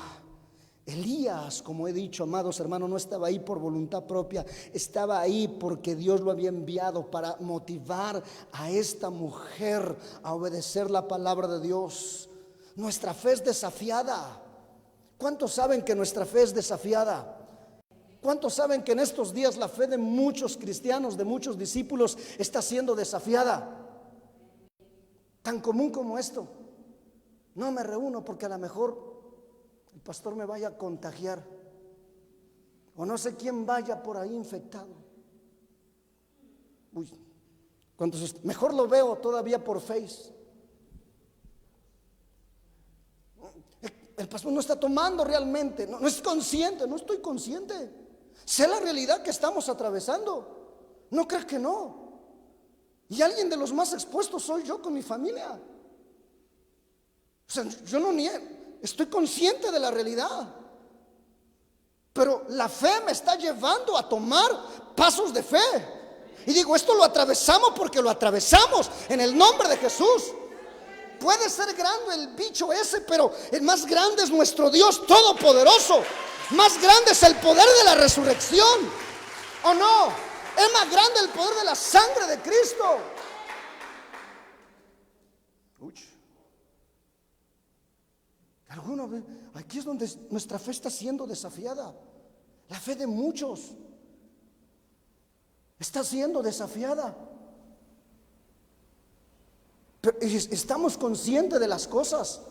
Elías, como he dicho, amados hermanos, no estaba ahí por voluntad propia, estaba ahí porque Dios lo había enviado para motivar a esta mujer a obedecer la palabra de Dios. Nuestra fe es desafiada. ¿Cuántos saben que nuestra fe es desafiada? ¿Cuántos saben que en estos días la fe de muchos cristianos, de muchos discípulos, está siendo desafiada? Tan común como esto. No me reúno porque a lo mejor el pastor me vaya a contagiar, o no sé quién vaya por ahí infectado. Uy, mejor lo veo todavía por Face. El pastor no está tomando realmente, no es consciente, no estoy consciente. Sé la realidad que estamos atravesando. No creas que no. Y alguien de los más expuestos soy yo con mi familia. O sea, yo no niego. Estoy consciente de la realidad, pero la fe me está llevando a tomar pasos de fe. Y digo, esto lo atravesamos porque lo atravesamos en el nombre de Jesús. Puede ser grande el bicho ese, pero el más grande es nuestro Dios todopoderoso. Más grande es el poder de la resurrección, ¿o no? Es más grande el poder de la sangre de Cristo. Algunos, aquí es donde nuestra fe está siendo desafiada. La fe de muchos está siendo desafiada. Pero estamos conscientes de las cosas.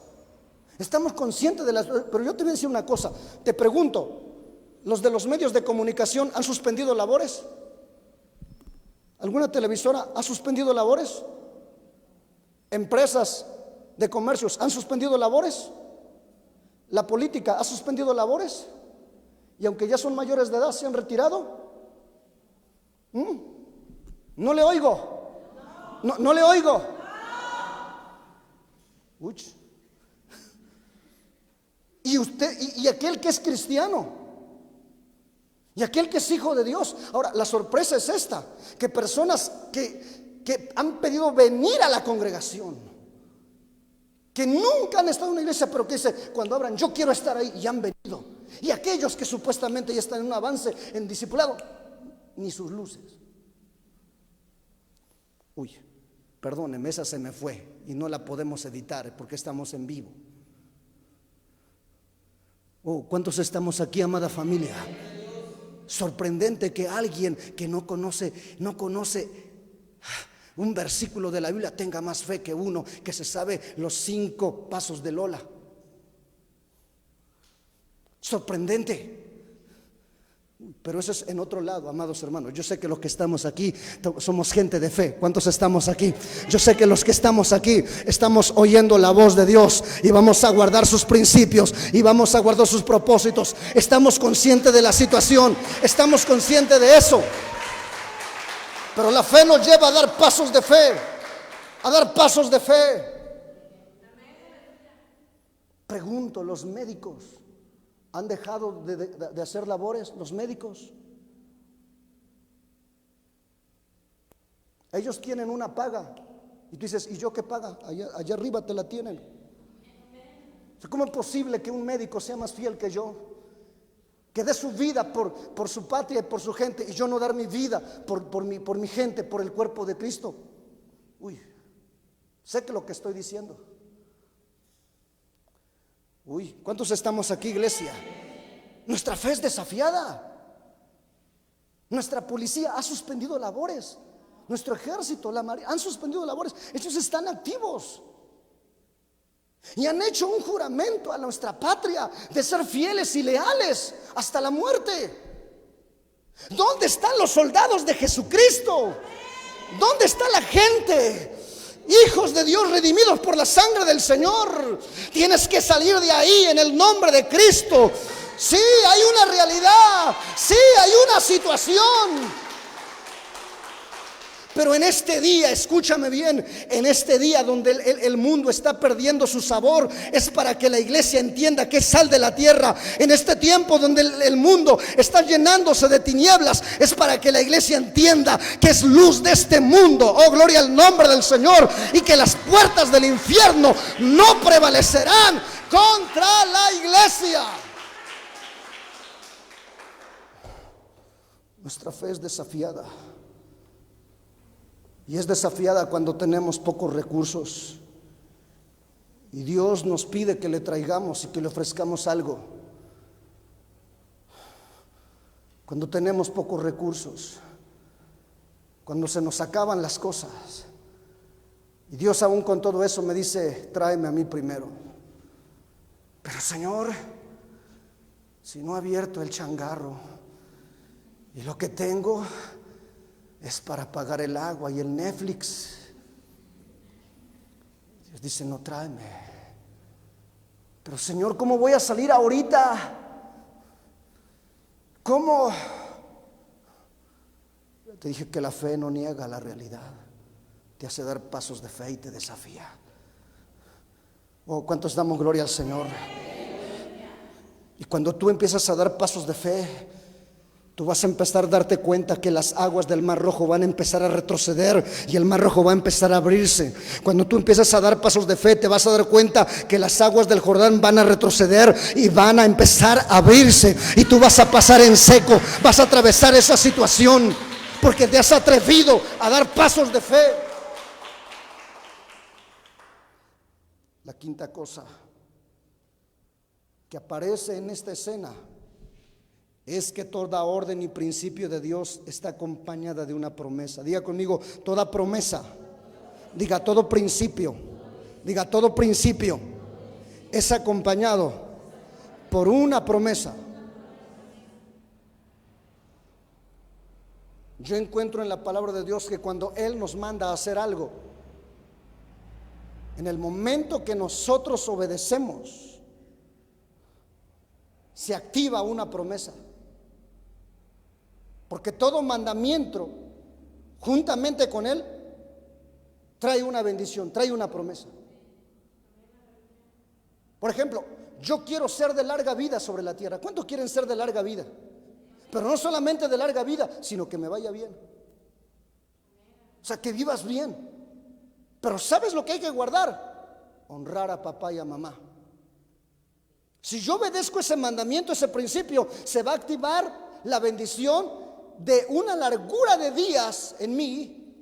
Estamos conscientes de las. Pero yo te voy a decir una cosa. Te pregunto, ¿los de los medios de comunicación han suspendido labores? ¿Alguna televisora ha suspendido labores? ¿Empresas de comercios han suspendido labores? ¿La política ha suspendido labores? Y aunque ya son mayores de edad, ¿se han retirado? No le oigo. No le oigo. Uy. Y usted, y aquel que es cristiano, y aquel que es hijo de Dios. Ahora, la sorpresa es esta: que personas que han pedido venir a la congregación, que nunca han estado en una iglesia, pero que dice, cuando abran, yo quiero estar ahí, y han venido. Y aquellos que supuestamente ya están en un avance en discipulado, ni sus luces. Uy, perdóneme, esa se me fue y no la podemos editar porque estamos en vivo. ¿Cuántos estamos aquí, amada familia? Sorprendente que alguien que no conoce un versículo de la Biblia tenga más fe que uno que se sabe los 5 pasos de Lola. Sorprendente. Pero eso es en otro lado, amados hermanos. Yo sé que los que estamos aquí somos gente de fe. ¿Cuántos estamos aquí? Yo sé que los que estamos aquí estamos oyendo la voz de Dios y vamos a guardar sus principios y vamos a guardar sus propósitos. Estamos conscientes de la situación, estamos conscientes de eso. Pero la fe nos lleva a dar pasos de fe, a dar pasos de fe. Pregunto, ¿los médicos han dejado de hacer labores? ¿Los médicos? Ellos tienen una paga. Y tú dices, ¿y yo qué paga? Allá arriba te la tienen. ¿Cómo es posible que un médico sea más fiel que yo? Que dé su vida por su patria y por su gente, y yo no dar mi vida por mi gente, por el cuerpo de Cristo. Uy, sé que lo que estoy diciendo. Uy, ¿cuántos estamos aquí, iglesia? Nuestra fe es desafiada. Nuestra policía ha suspendido labores. Nuestro ejército, la marina, han suspendido labores. Ellos están activos y han hecho un juramento a nuestra patria de ser fieles y leales hasta la muerte. ¿Dónde están los soldados de Jesucristo? ¿Dónde está la gente? Hijos de Dios redimidos por la sangre del Señor. Tienes que salir de ahí en el nombre de Cristo. Sí, hay una realidad. Sí, hay una situación. Pero en este día, escúchame bien, en este día donde el mundo está perdiendo su sabor, es para que la iglesia entienda que es sal de la tierra. En este tiempo donde el mundo está llenándose de tinieblas, es para que la iglesia entienda que es luz de este mundo. Oh, gloria al nombre del Señor. Y que las puertas del infierno no prevalecerán contra la iglesia. Nuestra fe es desafiada. Y es desafiada cuando tenemos pocos recursos y Dios nos pide que le traigamos y que le ofrezcamos algo. Cuando tenemos pocos recursos, cuando se nos acaban las cosas, y Dios aún con todo eso me dice, tráeme a mí primero. Pero Señor, si no he abierto el changarro y lo que tengo es para pagar el agua y el Netflix, Dios dice, no, tráeme. Pero Señor, ¿cómo voy a salir ahorita? ¿Cómo? Te dije que la fe no niega la realidad, te hace dar pasos de fe y te desafía. Oh, ¿cuántos damos gloria al Señor? Y cuando tú empiezas a dar pasos de fe, tú vas a empezar a darte cuenta que las aguas del Mar Rojo van a empezar a retroceder y el Mar Rojo va a empezar a abrirse. Cuando tú empiezas a dar pasos de fe, te vas a dar cuenta que las aguas del Jordán van a retroceder y van a empezar a abrirse. Y tú vas a pasar en seco, vas a atravesar esa situación porque te has atrevido a dar pasos de fe. La quinta cosa que aparece en esta escena es que toda orden y principio de Dios está acompañada de una promesa. Diga conmigo, toda promesa. Diga, todo principio. Diga, todo principio es acompañado por una promesa. Yo encuentro en la palabra de Dios que cuando Él nos manda a hacer algo, en el momento que nosotros obedecemos, se activa una promesa. Porque todo mandamiento, juntamente con él, trae una bendición, trae una promesa. Por ejemplo, yo quiero ser de larga vida sobre la tierra. ¿Cuántos quieren ser de larga vida? Pero no solamente de larga vida, sino que me vaya bien. O sea, que vivas bien. Pero ¿sabes lo que hay que guardar? Honrar a papá y a mamá. Si yo obedezco ese mandamiento, ese principio, se va a activar la bendición de una largura de días en mí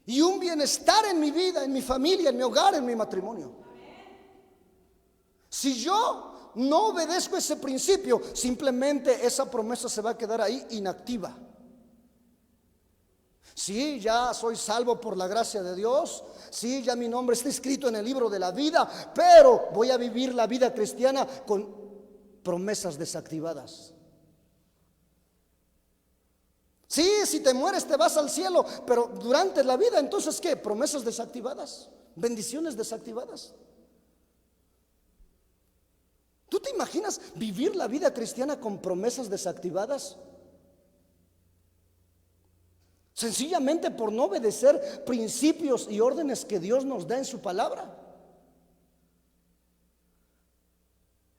y un bienestar en mi vida, en mi familia, en mi hogar, en mi matrimonio. Si yo no obedezco ese principio, simplemente esa promesa se va a quedar ahí inactiva. Sí, ya soy salvo por la gracia de Dios. Sí, ya mi nombre está escrito en el libro de la vida, pero voy a vivir la vida cristiana con promesas desactivadas. Sí, si te mueres te vas al cielo, pero durante la vida, entonces ¿qué? Promesas desactivadas, bendiciones desactivadas. ¿Tú te imaginas vivir la vida cristiana con promesas desactivadas? Sencillamente por no obedecer principios y órdenes que Dios nos da en su palabra.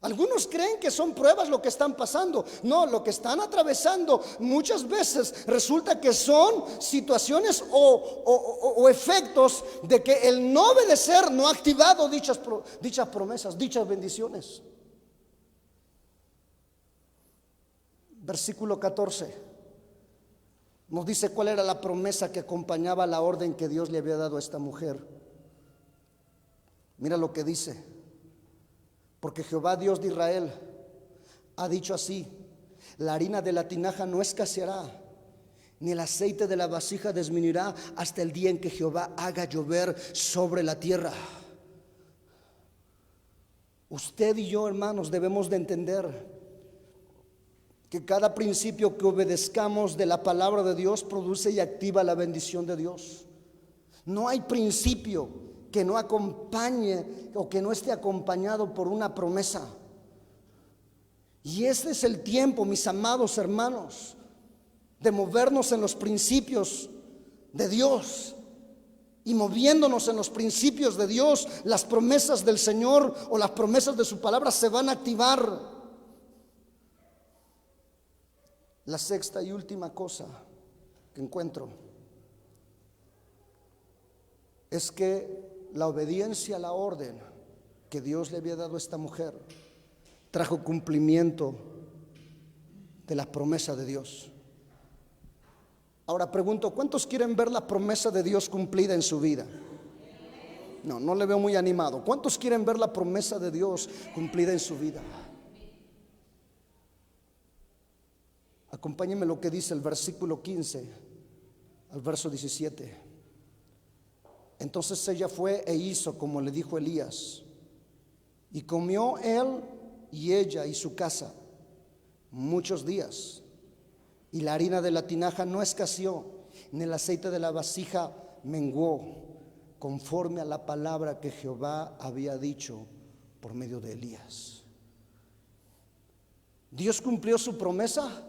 Algunos creen que son pruebas lo que están pasando. No, lo que están atravesando muchas veces resulta que son situaciones o efectos de que el no obedecer no ha activado dichas promesas, dichas bendiciones. Versículo 14 nos dice cuál era la promesa que acompañaba la orden que Dios le había dado a esta mujer. Mira lo que dice: porque Jehová Dios de Israel ha dicho así: la harina de la tinaja no escaseará, ni el aceite de la vasija disminuirá hasta el día en que Jehová haga llover sobre la tierra. Usted y yo, hermanos, debemos de entender que cada principio que obedezcamos de la palabra de Dios produce y activa la bendición de Dios. No hay principio que no acompañe o que no esté acompañado por una promesa. Y este es el tiempo, mis amados hermanos, de movernos en los principios de Dios. Y moviéndonos en los principios de Dios, las promesas del Señor o las promesas de su palabra se van a activar. La sexta y última cosa que encuentro es que la obediencia a la orden que Dios le había dado a esta mujer trajo cumplimiento de la promesa de Dios. Ahora pregunto, ¿cuántos quieren ver la promesa de Dios cumplida en su vida? No le veo muy animado. ¿Cuántos quieren ver la promesa de Dios cumplida en su vida? Acompáñenme lo que dice el versículo 15 al verso 17. Entonces ella fue e hizo como le dijo Elías, y comió él y ella y su casa muchos días, y la harina de la tinaja no escaseó, ni el aceite de la vasija menguó, conforme a la palabra que Jehová había dicho por medio de Elías. ¿Dios cumplió su promesa?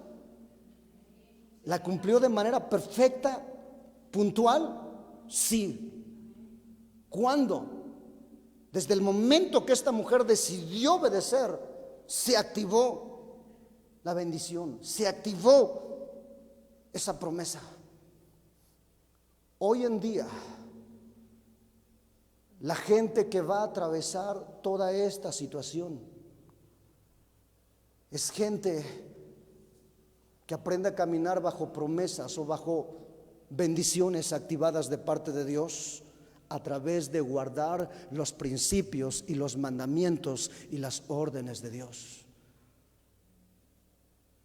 ¿La cumplió de manera perfecta, puntual? Sí. ¿Cuándo? Desde el momento que esta mujer decidió obedecer, se activó la bendición, se activó esa promesa. Hoy en día, la gente que va a atravesar toda esta situación es gente que aprende a caminar bajo promesas o bajo bendiciones activadas de parte de Dios, a través de guardar los principios y los mandamientos y las órdenes de Dios.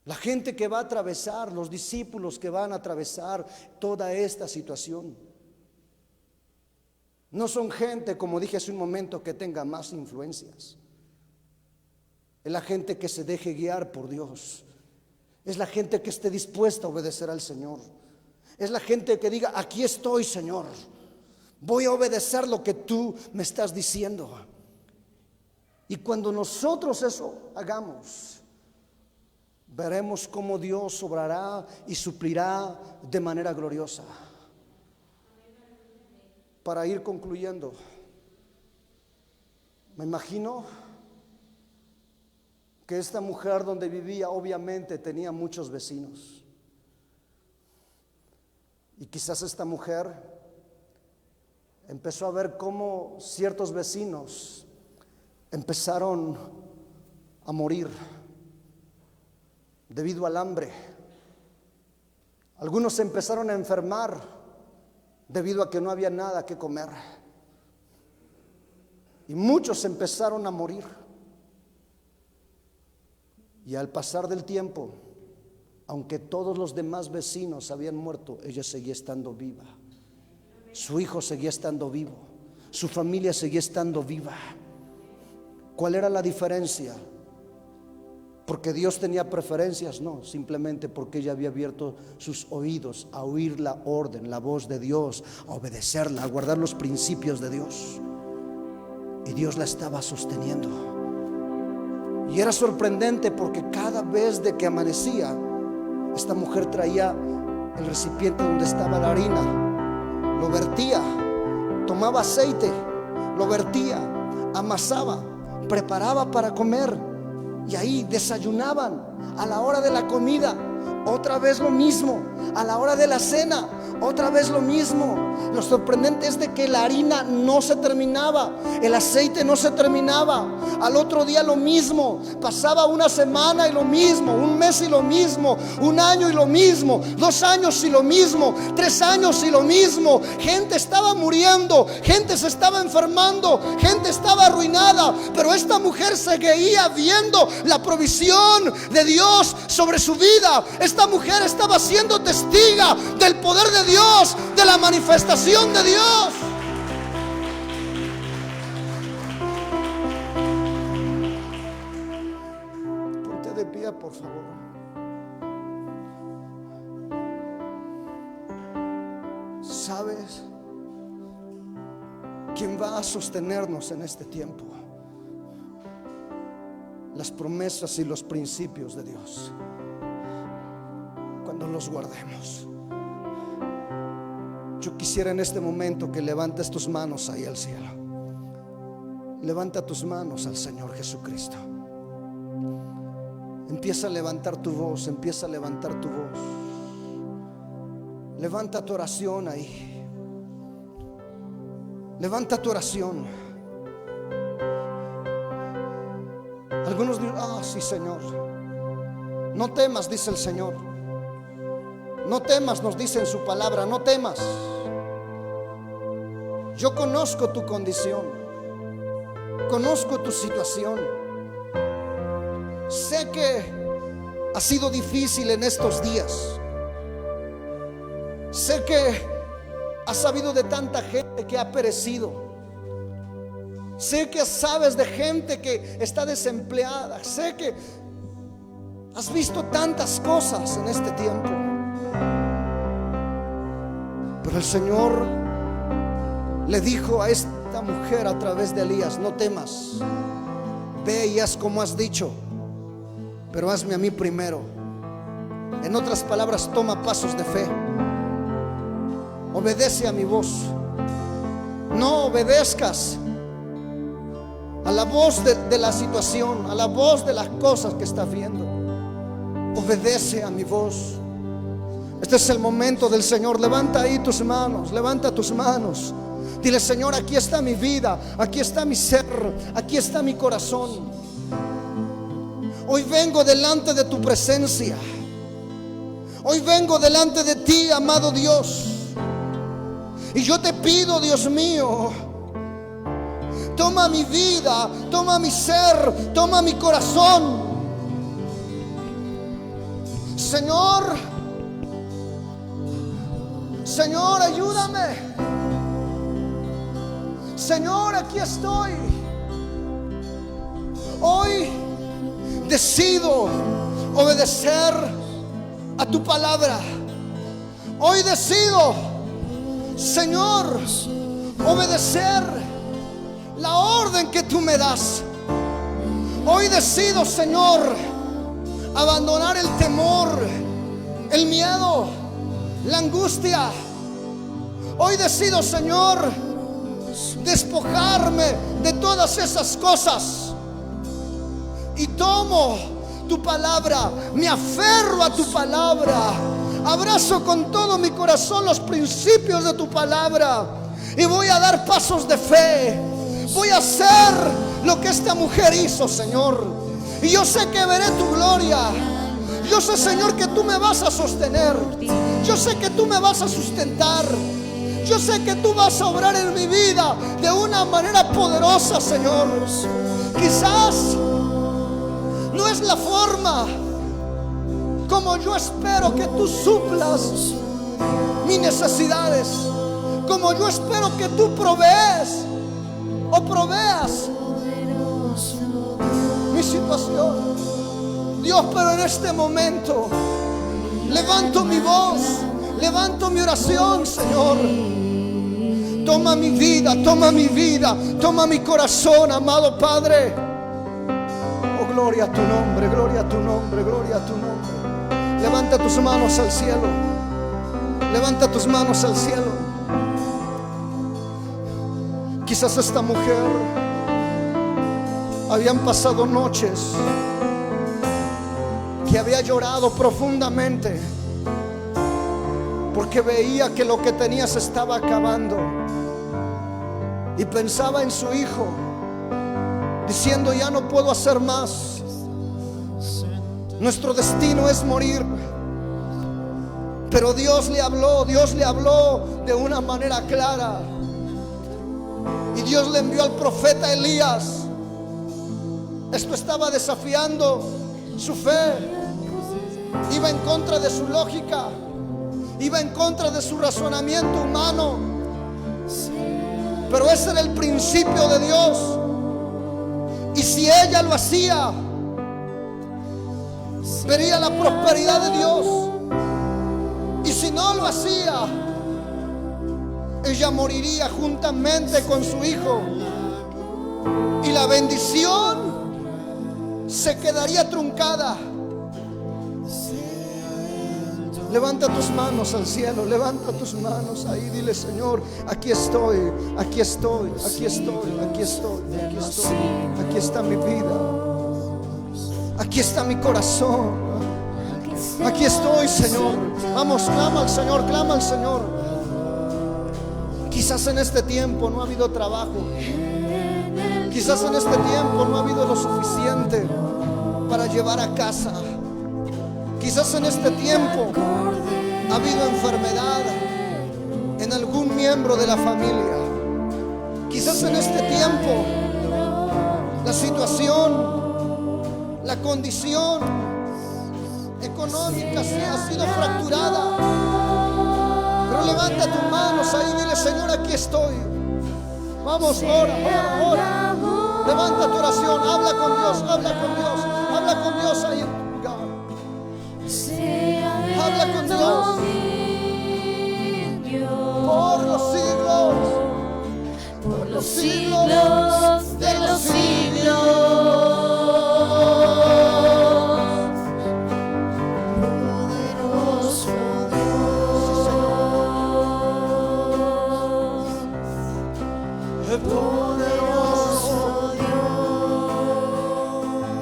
La gente que va a atravesar, los discípulos que van a atravesar toda esta situación, no son gente, como dije hace un momento, que tenga más influencias. Es la gente que se deje guiar por Dios. Es la gente que esté dispuesta a obedecer al Señor. Es la gente que diga: aquí estoy, Señor, voy a obedecer lo que tú me estás diciendo. Y cuando nosotros eso hagamos, veremos cómo Dios obrará y suplirá de manera gloriosa. Para ir concluyendo, me imagino que esta mujer donde vivía obviamente tenía muchos vecinos. Y quizás esta mujer empezó a ver cómo ciertos vecinos empezaron a morir debido al hambre. Algunos se empezaron a enfermar debido a que no había nada que comer. Y muchos empezaron a morir. Y al pasar del tiempo, aunque todos los demás vecinos habían muerto, ella seguía estando viva. Su hijo seguía estando vivo. Su familia seguía estando viva. ¿Cuál era la diferencia? ¿Porque Dios tenía preferencias? No, simplemente porque ella había abierto sus oídos a oír la orden, la voz de Dios, a obedecerla, a guardar los principios de Dios. Y Dios la estaba sosteniendo. Y era sorprendente porque cada vez de que amanecía, esta mujer traía el recipiente donde estaba la harina, lo vertía, tomaba aceite, lo vertía, amasaba, preparaba para comer. Y ahí desayunaban. A la hora de la comida, otra vez lo mismo. A la hora de la cena, otra vez lo mismo. Lo sorprendente es de que la harina no se terminaba, el aceite no se terminaba. Al otro día lo mismo. Pasaba una semana y lo mismo, un mes y lo mismo, un año y lo mismo, 2 años y lo mismo, 3 años y lo mismo. Gente estaba muriendo, gente se estaba enfermando, gente estaba arruinada, pero esta mujer seguía viendo la provisión de Dios sobre su vida. Esta mujer estaba siendo testiga del poder de Dios, de la manifestación de Dios. Ponte de pie, por favor. ¿Sabes quién va a sostenernos en este tiempo? Las promesas y los principios de Dios, cuando los guardemos. Yo quisiera en este momento que levantes tus manos ahí al cielo. Levanta tus manos al Señor Jesucristo. Empieza a levantar tu voz, empieza a levantar tu voz. Levanta tu oración ahí. Levanta tu oración. Algunos dirán: sí, Señor. No temas, dice el Señor. No temas, nos dice en su palabra. No temas. Yo conozco tu condición, conozco tu situación. Sé que ha sido difícil en estos días. Sé que has sabido de tanta gente que ha perecido. Sé que sabes de gente que está desempleada. Sé que has visto tantas cosas en este tiempo. Pero el Señor le dijo a esta mujer a través de Elías: no temas, ve y haz como has dicho, pero hazme a mí primero. En otras palabras, toma pasos de fe. Obedece a mi voz. No obedezcas a la voz de la situación, a la voz de las cosas que estás viendo. Obedece a mi voz. Este es el momento del Señor. Levanta ahí tus manos, levanta tus manos. Dile: Señor, aquí está mi vida, aquí está mi ser, aquí está mi corazón. Hoy vengo delante de tu presencia. Hoy vengo delante de ti, amado Dios. Y yo te pido, Dios mío, toma mi vida, toma mi ser, toma mi corazón. Señor, ayúdame. Señor, aquí estoy. Hoy decido obedecer a tu palabra. Hoy decido, Señor, obedecer la orden que tú me das. Hoy decido, Señor, abandonar el temor, el miedo, la angustia. Hoy decido, Señor, despojarme de todas esas cosas y tomo tu palabra, me aferro a tu palabra, abrazo con todo mi corazón los principios de tu palabra y voy a dar pasos de fe. Voy a hacer lo que esta mujer hizo, Señor, y yo sé que veré tu gloria. Yo sé, Señor, que tú me vas a sostener. Yo sé que tú me vas a sustentar. Yo sé que tú vas a obrar en mi vida de una manera poderosa, Señor. Quizás no es la forma como yo espero que tú suplas mis necesidades, como yo espero que tú proveas mi situación, Dios. Pero en este momento levanto mi voz, levanto mi oración, Señor. Toma mi vida, toma mi vida, toma mi corazón, amado Padre. Oh, gloria a tu nombre, gloria a tu nombre, gloria a tu nombre. Levanta tus manos al cielo. Levanta tus manos al cielo. Quizás esta mujer habían pasado noches que había llorado profundamente porque veía que lo que tenía se estaba acabando, y pensaba en su hijo, diciendo: ya no puedo hacer más, nuestro destino es morir. Pero Dios le habló de una manera clara, y Dios le envió al profeta Elías. Esto estaba desafiando su fe, iba en contra de su lógica, iba en contra de su razonamiento humano, pero ese era el principio de Dios. Y si ella lo hacía, vería la prosperidad de Dios. Y si no lo hacía, ella moriría juntamente con su hijo, y la bendición se quedaría truncada. Levanta tus manos al cielo, levanta tus manos ahí, dile: Señor, aquí estoy, aquí estoy, aquí estoy, aquí estoy, aquí estoy, aquí está mi vida, aquí está mi corazón, aquí estoy, Señor. Vamos, clama al Señor, clama al Señor. Quizás en este tiempo no ha habido trabajo, quizás en este tiempo no ha habido lo suficiente para llevar a casa. Quizás en este tiempo ha habido enfermedad en algún miembro de la familia. Quizás en este tiempo la situación, la condición económica ha sido fracturada. Pero levanta tus manos ahí, dile: Señor, aquí estoy. Vamos, ora, ora, ora. Levanta tu oración, habla con Dios, habla con Dios, habla con Dios ahí en tu lugar. Habla con Dios por los siglos de los siglos. Poderoso Dios,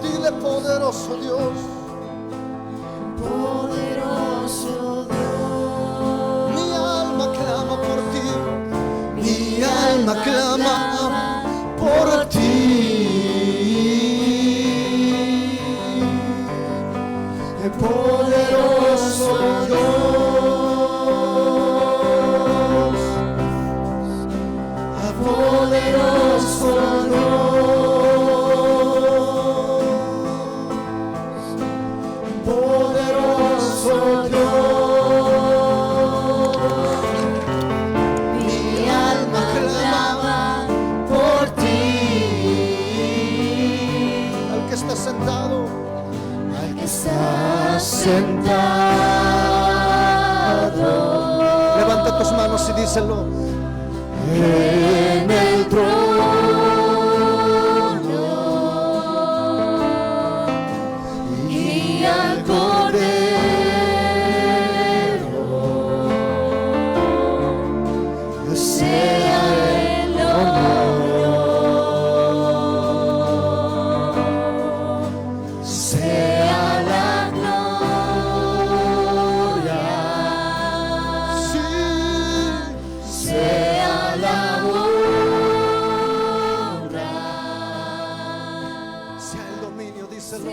dile: poderoso Dios. Poderoso Dios, mi alma clama por ti, mi alma clama por ti. Poderoso Dios, poderoso Dios, poderoso Dios, mi alma clama por ti. Al que está sentado, al que está sentado, levanta tus manos y díselo: en el trono y al Cordero sea el honor, sea la gloria, sí, sea la honra, sea el dominio, díselo.